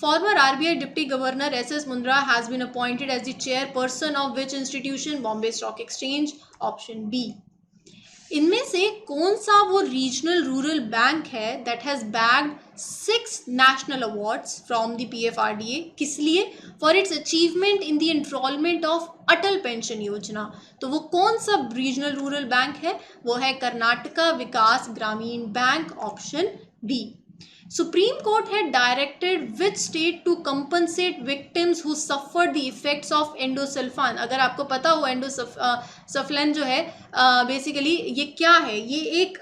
Former RBI Deputy Governor S.S. Mundra has been appointed as the chairperson of which institution? Bombay Stock Exchange, option B. इनमें से कौन सा वो regional rural bank है that has bagged 6 national awards from the PFRDA? किस लिए? For its achievement in the enrolment of Atal pension योजना. तो वो कौन सा रीजनल रूरल बैंक है? वो है Karnataka Vikas Grameen Bank, option B. Supreme Court had directed which state to compensate victims who suffered the effects of endosulfan? अगर आपको पता हो एंडोसल्फान जो है बेसिकली ये क्या है, ये एक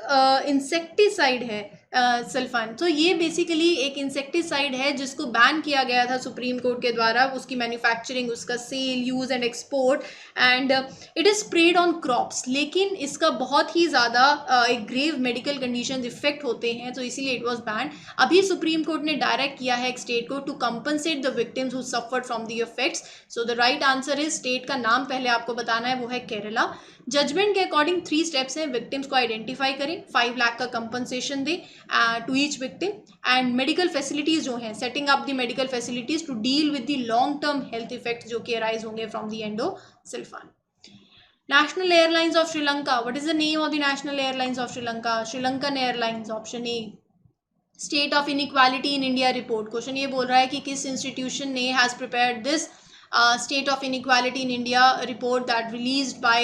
इंसेक्टिसाइड है सल्फान. तो ये बेसिकली एक इंसेक्टिसाइड है जिसको बैन किया गया था सुप्रीम कोर्ट के द्वारा, उसकी मैन्युफैक्चरिंग, उसका sale, use and export, and it is spread on crops. लेकिन इसका बहुत ही ज़्यादा एक ग्रेव मेडिकल कंडीशन इफेक्ट होते हैं, तो इसीलिए इट वॉज बैन. अभी सुप्रीम कोर्ट ने डायरेक्ट किया है एक स्टेट को to compensate the victims who suffered from the effects. So the right answer is, state का नाम पहले आपको बताना है, वो है केरला. जजमेंट के अकॉर्डिंग 3 स्टेप्स हैं. विक्टिम्स को आइडेंटिफाई करें, 5 लाख का कंपनसेशन दें to each victim, and medical facilities जो हैं, setting up the medical facilities to deal with the long term health effects जो कि अराइज होंगे from the endosulfan. National Airlines of Sri Lanka. What is the name of the National Airlines of Sri Lanka? Sri Lankan Airlines, option A. State of Inequality in India report. Question ये बोल रहा है कि किस institution ने has prepared this State of Inequality in India report that released by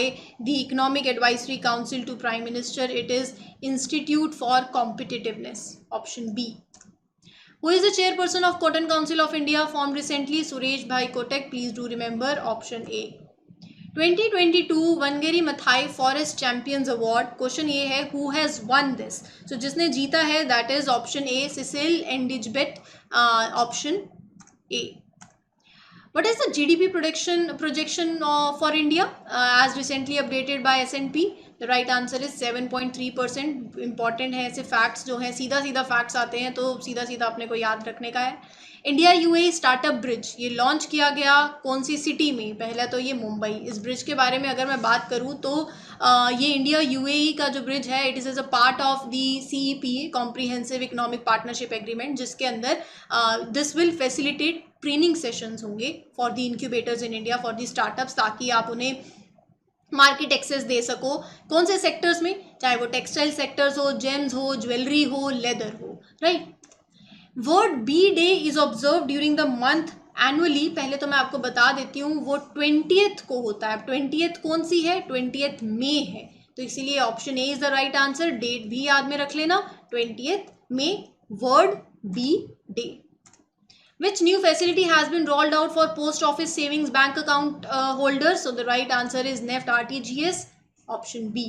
the Economic Advisory Council to Prime Minister? It is Institute for Competitiveness, option B. Who is the chairperson of Cotton Council of India, formed recently? Suresh Bhai Kotak. Please do remember, option A. 2022 Wangari Maathai forest champions award, question ये है who has won this. So जिसने जीता है that is option A Cecile Ndjebet, option A. What is the GDP projection for India as recently updated by S&P? The right answer is 7.3%. Important है ऐसे facts जो हैं, सीधा सीधा facts आते हैं तो सीधा सीधा अपने को याद रखने का है। इंडिया यूएई स्टार्टअप ब्रिज ये लॉन्च किया गया कौन सी सिटी में? पहला तो ये मुंबई। इस ब्रिज के बारे में अगर मैं बात करूँ तो ये इंडिया यूएई का जो ब्रिज है it is a part of the CEPA comprehensive economic partnership agreement, जिसके अंदर this will facilitate training sessions होंगे for the incubators in India for the startups, ताकि आप उन्हें मार्केट एक्सेस दे सको। कौन से सेक्टर्स में? चाहे वो टेक्सटाइल सेक्टर्स हो, जेम्स हो, ज्वेलरी हो, लेदर हो, right. World Bee Day is observe during the month annually. पहले तो मैं आपको बता देती हूँ वो 20th को होता है। 20th कौन सी है? 20th मई है, तो इसीलिए option A is the right answer. Date भी याद में रख लेना, 20th मई World Bee Day. Which new facility has been rolled out for post office savings bank account holders? So the right answer is NEFT RTGS, option B.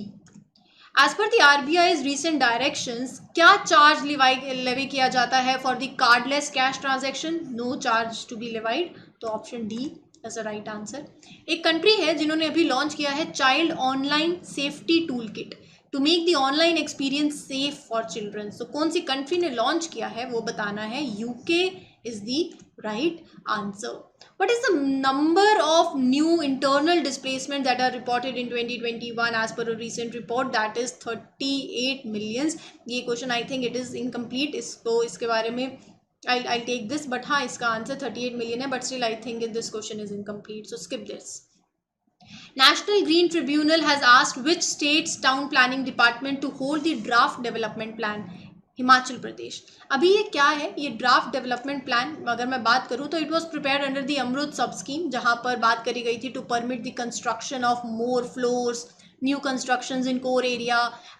As per the RBI's recent directions, क्या charge levy किया जाता है for the cardless cash transaction? No charge to be levied, तो option D is the right answer. एक country है जिन्होंने अभी launch किया है child online safety tool kit to make the online experience safe for children. So कौन सी country ने लॉन्च किया है वो बताना है। UK is the right answer. What is the number of new internal displacement that are reported in 2021 as per a recent report? That is 38 millions. ये question I think it is incomplete, इसको इसके बारे में I'll take this, but हाँ इसका answer 38 million है, but still I think this question is incomplete, so skip this. National Green Tribunal has asked which state's town planning department to hold the draft development plan? Himachal Pradesh. अभी ये क्या है? ये draft development plan अगर मैं बात करूँ तो it was prepared under the AMRUT sub scheme, जहाँ पर बात करी गई थी to permit the construction of more floors, new constructions in core area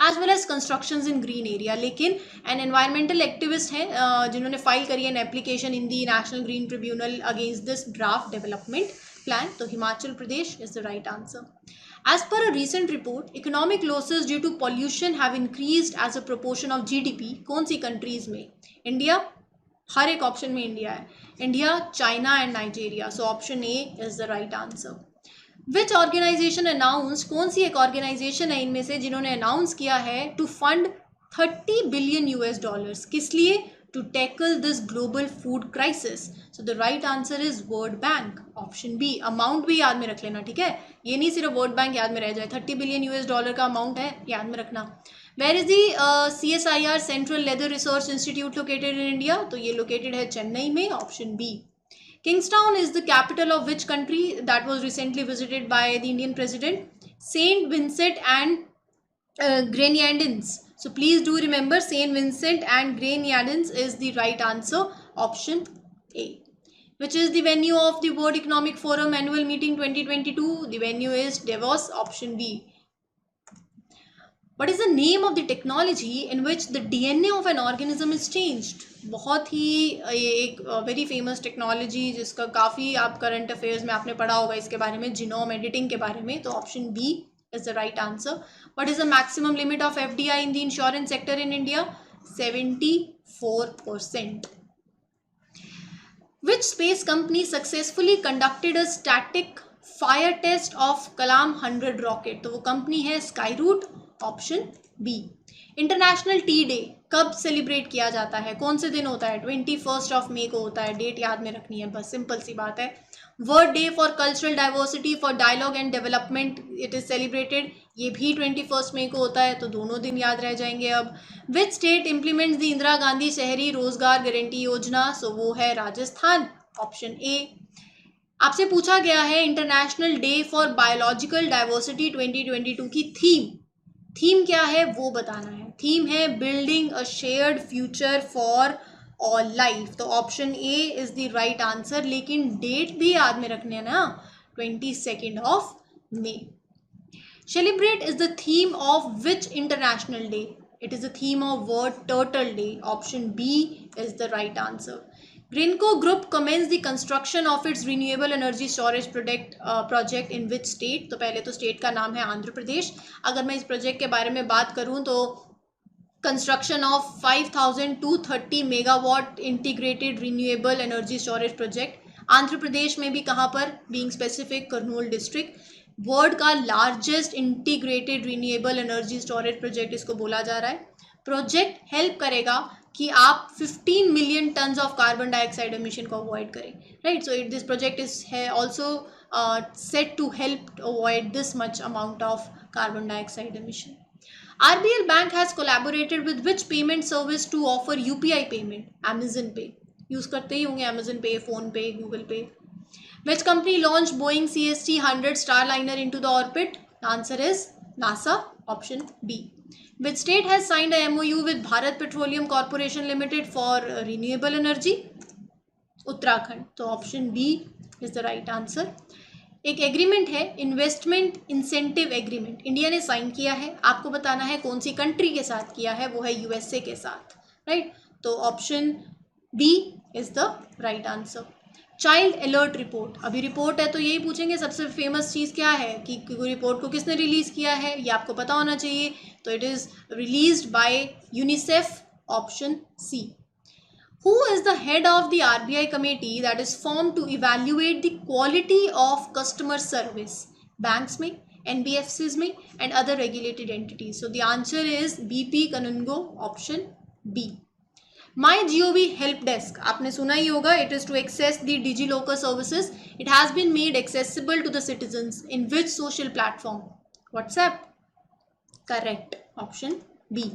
as well as constructions in green area. लेकिन एन एनवायरमेंटल एक्टिविस्ट हैं जिन्होंने फाइल करी an application in the national green tribunal against this draft development plan, तो Himachal Pradesh is the right answer. As per a recent report, economic losses due to pollution have increased as a proportion of GDP. कौन सी countries में? India, हर एक option में India है। India, China and Nigeria, so option A is the right answer. Which organisation announce, कौन सी एक organisation है इनमें से जिन्होंने अनाउंस किया है to fund 30 billion US dollars, किस लिए? To tackle this global food crisis. So the right answer is World Bank, option B. Amount भी याद में रख लेना, ठीक है, ये नहीं सिर्फ वर्ल्ड बैंक याद में रह जाए। 30 बिलियन US डॉलर का अमाउंट है, याद में रखना। Where is the CSIR Central Leather Research Institute located in India? तो ये लोकेटेड है चेन्नई में, option B. Kingstown is the capital of which country that was recently visited by the Indian President? Saint Vincent and Grenadines. So please do remember Saint Vincent and Grenadines is the right answer, option A. Which is the venue of the World Economic Forum annual meeting 2022? The venue is Davos, option B. What is the name of the technology in which the DNA of an organism is changed? बहुत ही ये एक very famous technology जिसका काफ़ी आप current affairs में आपने पढ़ा होगा इसके बारे में, जीनोम एडिटिंग के बारे में, तो option B is the right answer. What is the maximum limit of FDI in the insurance sector in India? 74%. Which space company successfully conducted a static fire test of Kalam 100 rocket? तो वो company है Skyroot, option B. International tea day कब celebrate किया जाता है? कौन से दिन होता है? 21 मई को होता है। डेट याद में रखनी है, बस सिंपल सी बात है। World Day for Cultural Diversity for Dialogue and Development it is celebrated, ये भी 21 मई को होता है, तो दोनों दिन याद रह जाएंगे। अब which state implements the Indira Gandhi शहरी रोजगार गारंटी योजना? सो वो है राजस्थान, ऑप्शन ए। आपसे पूछा गया है international day for biological diversity 2022 की थीम क्या है वो बताना है। थीम है building a shared future for all life, तो option A is the right answer. लेकिन डेट भी याद में रखने है ना, 22 मई। Celebrate is the theme of which international day? It is the theme of world turtle day, option B is the right answer. Greenko group commences the construction of its renewable energy storage project in which state? तो पहले तो state का नाम है आंध्र प्रदेश. अगर मैं इस project के बारे में बात करूं तो construction of 5230 megawatt integrated renewable energy storage project Andhra Pradesh में भी. कहाँ पर? Being specific, Kurnool district. World का largest integrated renewable energy storage project इसको बोला जा रहा है. प्रोजेक्ट हेल्प करेगा कि आप 15 million tons of carbon dioxide emission को अवॉइड करें, right. So this project is also set to help avoid this much amount of carbon dioxide emission. RBL Bank has collaborated with which payment service to offer UPI payment? Amazon Pay. Use करते ही होंगे Amazon Pay, phone पे, Google पे. Which company launched Boeing CST-100 Starliner into the orbit? The answer is NASA. Option B. Which state has signed a MOU with Bharat Petroleum Corporation Limited for renewable energy? Uttarakhand. तो option B is the right answer. एक agreement है, investment incentive agreement, India ने sign किया है. आपको बताना है कौन सी कंट्री के साथ किया है, वो है यूएसए के साथ, राइट. तो option B is the right answer. Child alert report, अभी रिपोर्ट है तो यही पूछेंगे सबसे फेमस चीज़ क्या है कि रिपोर्ट को किसने रिलीज किया है, ये आपको पता होना चाहिए. तो it is released by UNICEF. Option C. Who is the head of the RBI committee that is formed to evaluate the quality of customer service? Banks में, NBFCs में and other regulated entities. So the answer is BP Kanungo. Option B. MyGov help desk, आपने सुना ही होगा. It is to access the DigiLocker services. It has been made accessible to the citizens in which social platform? WhatsApp. Correct. Option B.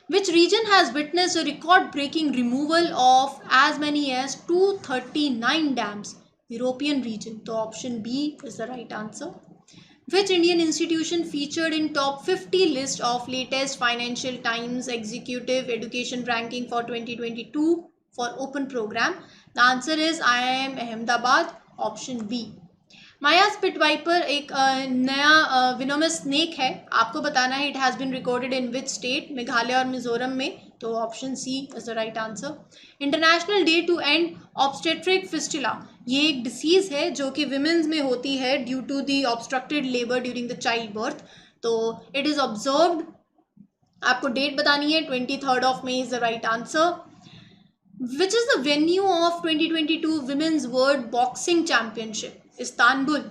Which region has witnessed a record-breaking removal of as many as 239 dams? European region. So option B is the right answer. Which Indian institution featured in top 50 list of latest Financial Times Executive Education Ranking for 2022 for open program? The answer is IIM Ahmedabad. Option B. Maya spit viper एक नया venomous snake है, आपको बताना है. It has been recorded in which state? Meghalaya और मिजोरम में. तो option C is the right answer. International day to end obstetric fistula, ये एक डिसीज़ है जो कि विमेंस में होती है due to the obstructed labour during the child birth. तो इट इज़ ऑब्जर्व्ड, आपको डेट बतानी है. 23rd of May is the right answer. Which is the venue of 2022 women's world boxing championship? Istanbul.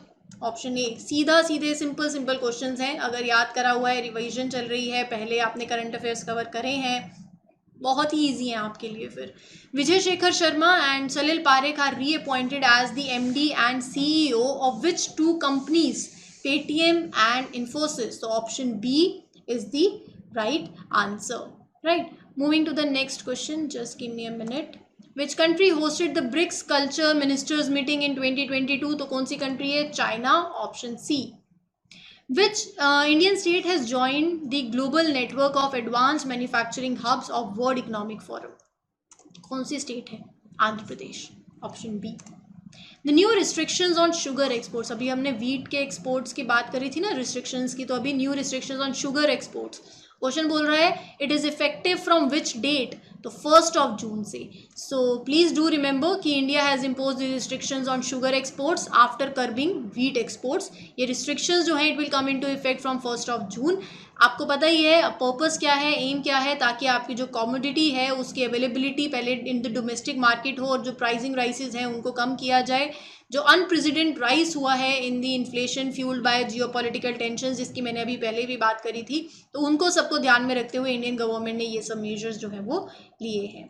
Option A. सीधा सीधे simple simple questions हैं, अगर याद करा हुआ है, रिवीजन चल रही है, पहले आपने करंट अफेयर्स कवर करे हैं, बहुत ही इजी हैं आपके लिए. फिर Vijay Shekhar Sharma and Salil Parekh are reappointed as the MD and CEO of which two companies? Paytm एंड Infosys. तो option B is the right answer, right. Moving to the next question, just give me a minute. Which country hosted the BRICS Culture Ministers meeting in 2022? तो कौन सी country है? China. Option C. Which Indian state has joined the global network of advanced manufacturing hubs of World Economic Forum? कौन सी state है? Andhra Pradesh. Option B. The new restrictions on sugar exports, अभी हमने wheat के एक्सपोर्ट्स की बात करी थी ना, रिस्ट्रिक्शंस की, तो अभी new restrictions on sugar exports. Question बोल रहा है it is effective from which date? तो 1st of June से. सो प्लीज़ डू रिमेंबर कि India has impose the restrictions on sugar exports after curbing wheat exports. ये restrictions जो हैं it will come into effect from 1st of June. आपको पता ही है purpose क्या है, एम क्या है, ताकि आपकी जो कमोडिटी है उसकी अवेलेबिलिटी पहले इन द डोमेस्टिक मार्केट हो और जो प्राइसिंग राइसेस हैं उनको कम किया जाए. जो अनप्रेसिडेंट राइस हुआ है in the inflation fuelled by geopolitical tension, जिसकी मैंने अभी पहले भी बात करी थी, तो उनको सबको ध्यान में रखते हुए इंडियन गवर्नमेंट ने ये सब मेजर्स जो है वो लिए हैं.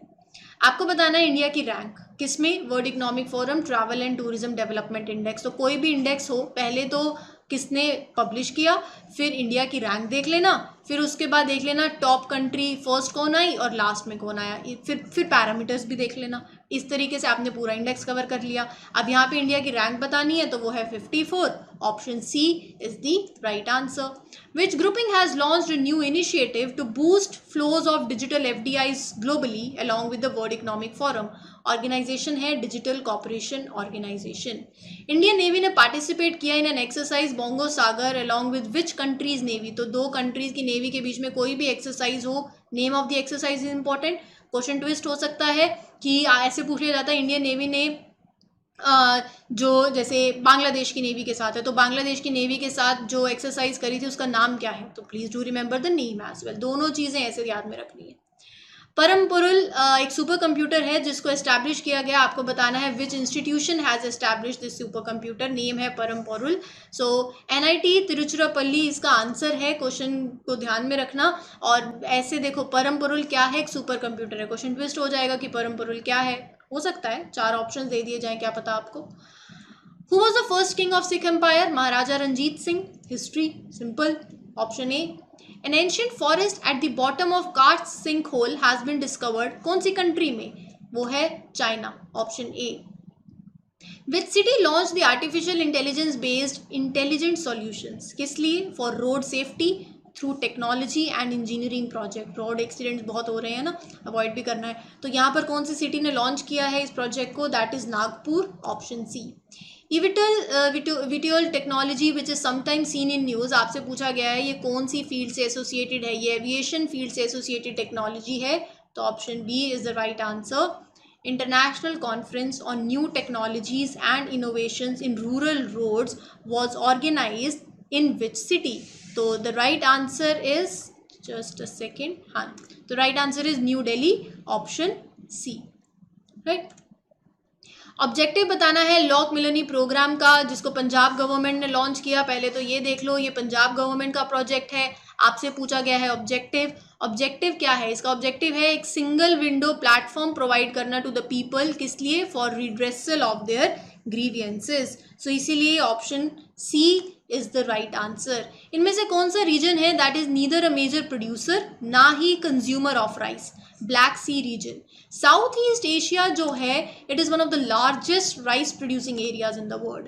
आपको बताना है इंडिया की रैंक किसमें? World economic forum travel and tourism development index. तो कोई भी इंडेक्स हो, पहले तो किसने पब्लिश किया, फिर इंडिया की रैंक देख लेना, फिर उसके बाद देख लेना टॉप कंट्री फर्स्ट कौन आई और लास्ट में कौन आया, फिर पैरामीटर्स भी देख लेना. इस तरीके से आपने पूरा इंडेक्स कवर कर लिया. अब यहाँ पे इंडिया की रैंक बतानी है तो वो है 54. Option C is the right answer. Which grouping has launched a new initiative to boost flows of digital FDIs globally along with the world economic forum? Organization है digital cooperation organization. Indian navy ने participate किया in an exercise Bongo Sagar along with which countries navy? तो 2 countries की navy के बीच में कोई भी exercise हो, name of the exercise is important. Question twist हो सकता है कि ऐसे पूछ लिया जाता है इंडियन नेवी ने जो जैसे बांग्लादेश की नेवी के साथ है, तो बांग्लादेश की नेवी के साथ जो एक्सरसाइज करी थी उसका नाम क्या है, तो please do remember the name as well. दोनों चीजें ऐसे याद में रखनी है। परम पुरुल एक सुपर कंप्यूटर है जिसको एस्टैब्लिश किया गया, आपको बताना है विच institution has establish this super computer, name है परम पुरुल। सो एनआईटी तिरुचिरापल्ली इसका आंसर है, क्वेश्चन को ध्यान में रखना। और ऐसे देखो परम पुरुल क्या है, एक सुपर कंप्यूटर है, क्वेश्चन ट्विस्ट हो जाएगा कि परम पुरुल क्या है, हो सकता है 4 ऑप्शन दे दिए जाएं, क्या पता आपको। Who was the first king of Sikh empire, Maharaja Ranjit Singh. History simple, option A. An ancient forest at the bottom of Karst sinkhole has been discovered, कौन सी कंट्री में, वो है China, option A. Which city launched the artificial intelligence based intelligent solutions, किस लिए, for road safety through technology and engineering project. Road accidents बहुत हो रहे हैं ना, अवॉइड भी करना है, तो यहाँ पर कौन सी सिटी ने लॉन्च किया है इस प्रोजेक्ट को, that is Nagpur, option C. VTOL technology which is sometime seen in news, आपसे पूछा गया है ये कौन सी फील्ड से एसोसिएटेड है, ये एविएशन फील्ड से एसोसिएटेड टेक्नोलॉजी है, तो option B is the right answer. International Conference on New Technologies and Innovations in Rural Roads was organized in which city? So the right answer is, just a second, हाँ, the right answer is New Delhi, option C, right? Objective बताना है lock मिलनी programme का, जिसको Punjab government ने launch किया। पहले तो ये देख लो, ये पंजाब गवर्नमेंट का प्रोजेक्ट है, आपसे पूछा गया है ऑब्जेक्टिव। ऑब्जेक्टिव क्या है, इसका ऑब्जेक्टिव है एक सिंगल विंडो प्लेटफॉर्म प्रोवाइड करना टू द पीपल, किस लिए, for redressal of their grievances. So इसीलिए option C is the right answer. इनमें से कौन सा रीजन है that is neither a major producer ना ही consumer of rice, Black Sea region. South East Asia जो है it is one of the largest rice producing areas in the world,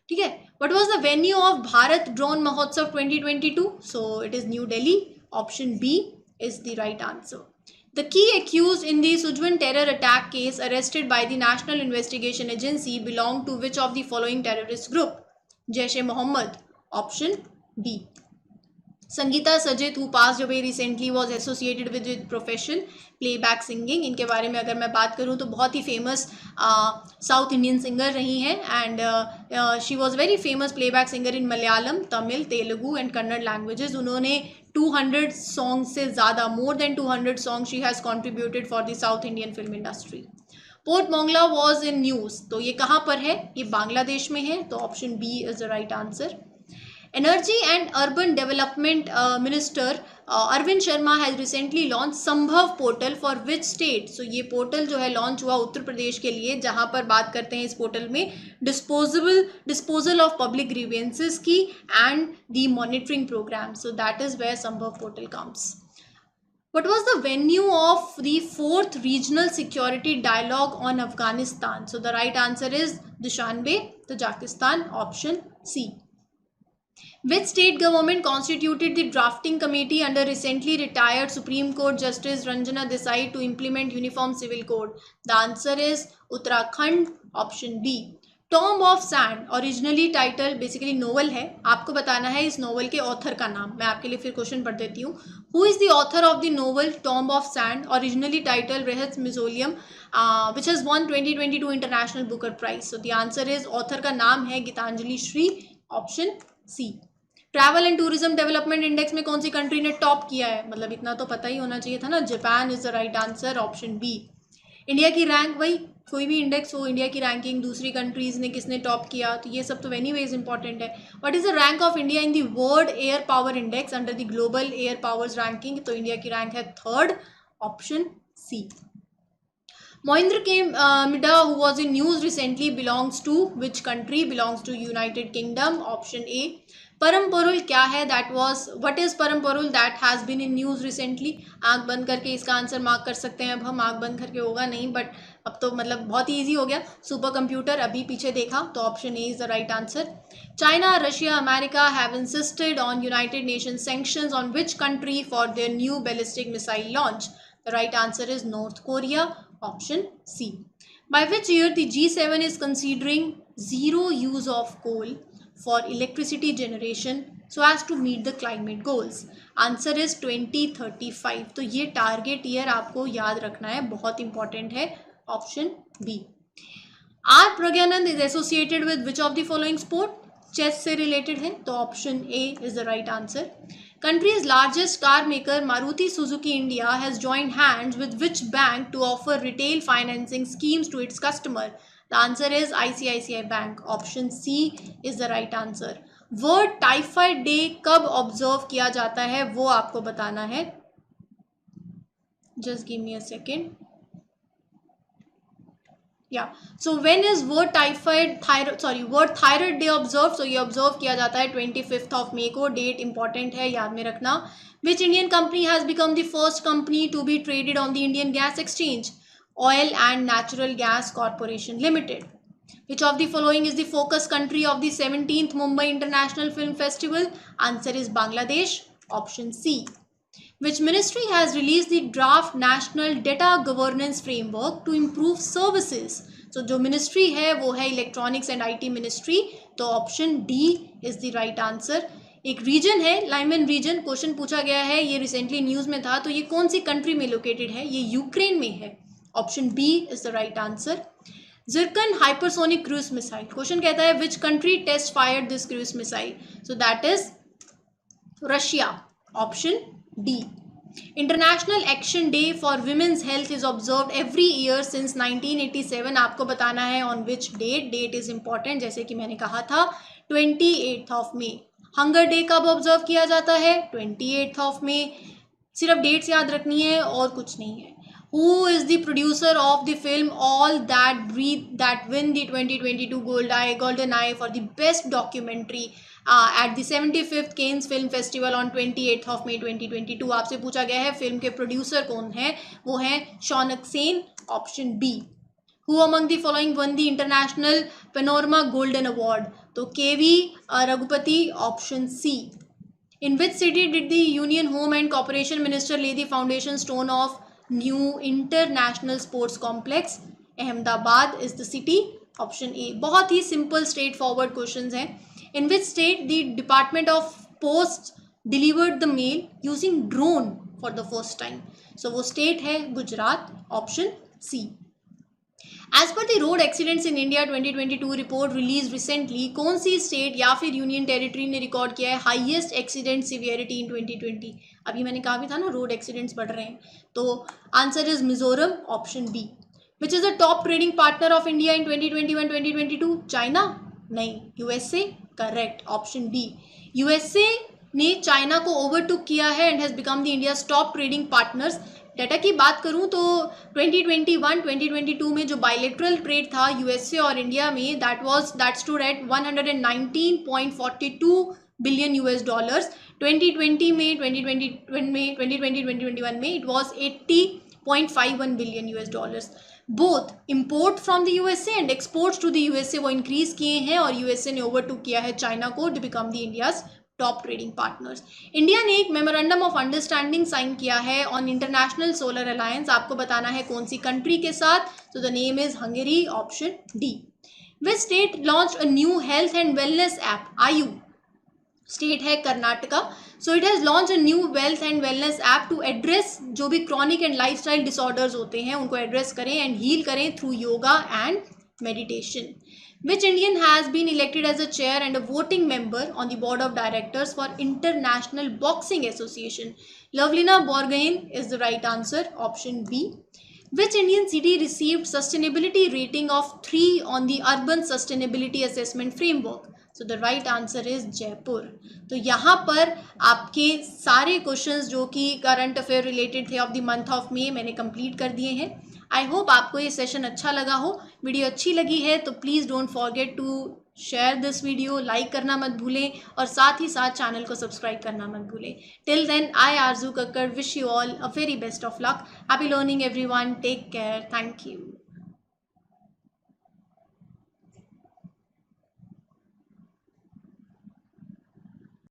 ठीक है। What was the venue of Bharat drone Mahotsav 2022, so it is New Delhi, option B is the right answer. The key accused in the Sujwan terror attack case arrested by the National Investigation Agency belong to which of the following terrorist group? Jaish-e-Mohammed, option B. Sangeeta Sajith who passed away recently was associated with profession playback singing, इनके बारे में अगर मैं बात करूँ तो बहुत ही फेमस साउथ इंडियन सिंगर रही हैं and she was very famous playback singer in Malayalam, Tamil, Telugu and Kannada languages. उन्होंने 200 सॉन्ग से ज़्यादा, more than 200 song she has contributed for the south Indian film industry. Port Mongla was in news, तो ये कहाँ पर है, ये बांग्लादेश में है, तो option B is the right answer. Energy and Urban Development Minister Arvind Sharma has recently launched संभव portal for which state? So ये पोर्टल जो है लॉन्च हुआ उत्तर प्रदेश के लिए, जहाँ पर बात करते हैं इस पोर्टल में डिस्पोजल ऑफ पब्लिक ग्रीवियंसेस की and the monitoring program, so that is where Sambhav portal comes. What was the venue of the 4th Regional Security Dialogue on Afghanistan? So the right answer is Dushanbe, Tajikistan, option C. Which state government constituted the drafting committee under recently retired Supreme Court Justice Ranjana Desai to implement Uniform Civil Code? The answer is Uttarakhand, option B. Tomb of Sand originally title basically novel है, आपको बताना है इस novel के author का नाम। मैं आपके लिए फिर क्वेश्चन पढ़ देती हूँ। Who is the author of the novel Tomb of Sand, originally titled Rehat Mausoleum, which has won 2022 International Booker Prize? So the answer is author का नाम है Geetanjali Shree, option C. Travel and tourism development index में कौन सी country ने top किया है, मतलब इतना तो पता ही होना चाहिए था ना, Japan is the right answer, option B. India की रैंक, वही कोई भी इंडेक्स हो, इंडिया की रैंकिंग, दूसरी कंट्रीज ने किसने टॉप किया, तो ये सब तो एनीवेज इंपॉर्टेंट है। What is the rank of India in the world air power index under the global air powers ranking? तो इंडिया की रैंक है 3rd, option C. Mohinder K. Midha, who was in news recently, belongs to which country? Belongs to United Kingdom, option A. परम परुल क्या है, that was, what is Param Porul that has been in news recently? आंख बंद करके इसका answer mark कर सकते हैं। अब हम आंख बंद करके होगा नहीं, बट अब तो मतलब बहुत ही ईजी हो गया। सुपर कंप्यूटर, अभी पीछे देखा, तो option A is the right answer. China, Russia, America have insisted on United Nation sanctions on which country for their new ballistic missile launch? The right answer is North Korea, option C. By which year the G7 is considering zero use of coal for electricity generation so as to meet the climate goals? Answer is 2035. तो ये target year आपको याद रखना है, बहुत important है. Option B. R Praggnanandhaa is associated with which of the following sport? Chess से related है, तो option A is the right answer. Country's largest car maker Maruti Suzuki India has joined hands with which bank to offer retail financing schemes to its customer? The answer is ICICI Bank. Option C is the right answer. World typhoid day कब observe किया जाता है वो आपको बताना है. Just give me a second. So when is world world thyroid day observe? So ये observe किया जाता है 25 ऑफ मे को. डेट इंपॉर्टेंट है, याद में रखना. Which Indian company has become the first company to be traded on the Indian gas exchange? Oil and natural gas corporation limited. Which of the following is the focus country of the 17th Mumbai International Film Festival? Answer is Bangladesh. Option C. Which ministry has released the draft National Data Governance Framework to improve services? So जो ministry है वो है Electronics and IT Ministry. तो option D is the right answer. एक reason है Lyman reason, question पूछा गया है, ये रिसेंटली न्यूज़ में था. तो ये कौन सी कंट्री में लोकेटेड है? ये यूक्रेन में है. Option B is the right answer. Zircon hypersonic cruise missile. Question कहता है which country test fired this cruise missile? So that is Russia. Option D. International Action Day for Women's Health is observed every year since 1987. आपको बताना है on which date. Date is important, जैसे कि मैंने कहा था 28th of May. Hunger day कब observe किया जाता है? 28th of May. सिर्फ डेट्स याद रखनी है और कुछ नहीं है. Who is the producer of the film All That Breathe that win the 2022 Golden Eye for the best documentary at the 75th Cannes Film Festival on 28th of May 2022? आपसे पूछा गया है फिल्म के प्रोड्यूसर कौन है, वो है Shaunak Sen. Option B. Who among the following won the International Panorama Golden Award? तो KV Raghupathi. Option C. In which city did the Union Home and Corporation Minister lay the foundation stone of new international sports complex? Ahmedabad is the city. Option A. बहुत ही simple straight forward questions हैं. In which state the department of post delivered the mail using drone for the first time? So वो state है Gujarat. Option C. As per the road accidents in India 2022 report release recently, कौन सी state या फिर union territory ने record किया है highest accident severity इन 2020? अभी मैंने कहा भी था ना रोड एक्सीडेंट्स बढ़ रहे हैं, तो answer is Mizoram. Option B. Which is the top trading partner of India in 2021-2022? China? नहीं. USA. Correct. Option B. USA ने चाइना को ओवरटुक किया है and has become the India's top trading partners. Data की बात करूं तो 2021-2022 में जो बायलेटरल ट्रेड था यूएसए और इंडिया में, that stood at 119.42 billion US dollars. 2020 में 2021 में it was 80.51 billion US dollars. Both import from the USA and exports to the USA वो इंक्रीज किए हैं और यूएसए ने ओवरटुक किया है चाइना को to become the India's top trading partners. India ने एक मेमोरेंडम ऑफ अंडरस्टैंडिंग साइन किया है ऑन इंटरनेशनल सोलर अलायंस. आपको बताना है कौन सी कंट्री के साथ. तो the name is Hungary. Option D. Which state launch a new health and wellness app? Ayu. State है Karnataka. So it has launch a new wealth and wellness app to address जो भी क्रॉनिक एंड लाइफस्टाइल डिसऑर्डर्स होते हैं उनको address करें and heal करें through yoga and meditation. Which Indian has been elected as a chair and a voting member on the board of directors for International Boxing Association? Lovelina Borgohain is the right answer. Option B. Which Indian city received sustainability rating of 3 on the Urban Sustainability Assessment Framework? So the right answer is Jaipur. तो यहाँ पर आपके सारे questions जो कि current affair related थे of the month of May मैंने complete कर दिए हैं. आई होप आपको ये सेशन अच्छा लगा हो. वीडियो अच्छी लगी है तो please don't forget to share this video, like करना मत भूलें और साथ ही साथ चैनल को सब्सक्राइब करना मत भूलें. Till then I Arzoo Kakkar wish you all a very best of luck. Happy learning everyone. Take care. Thank you.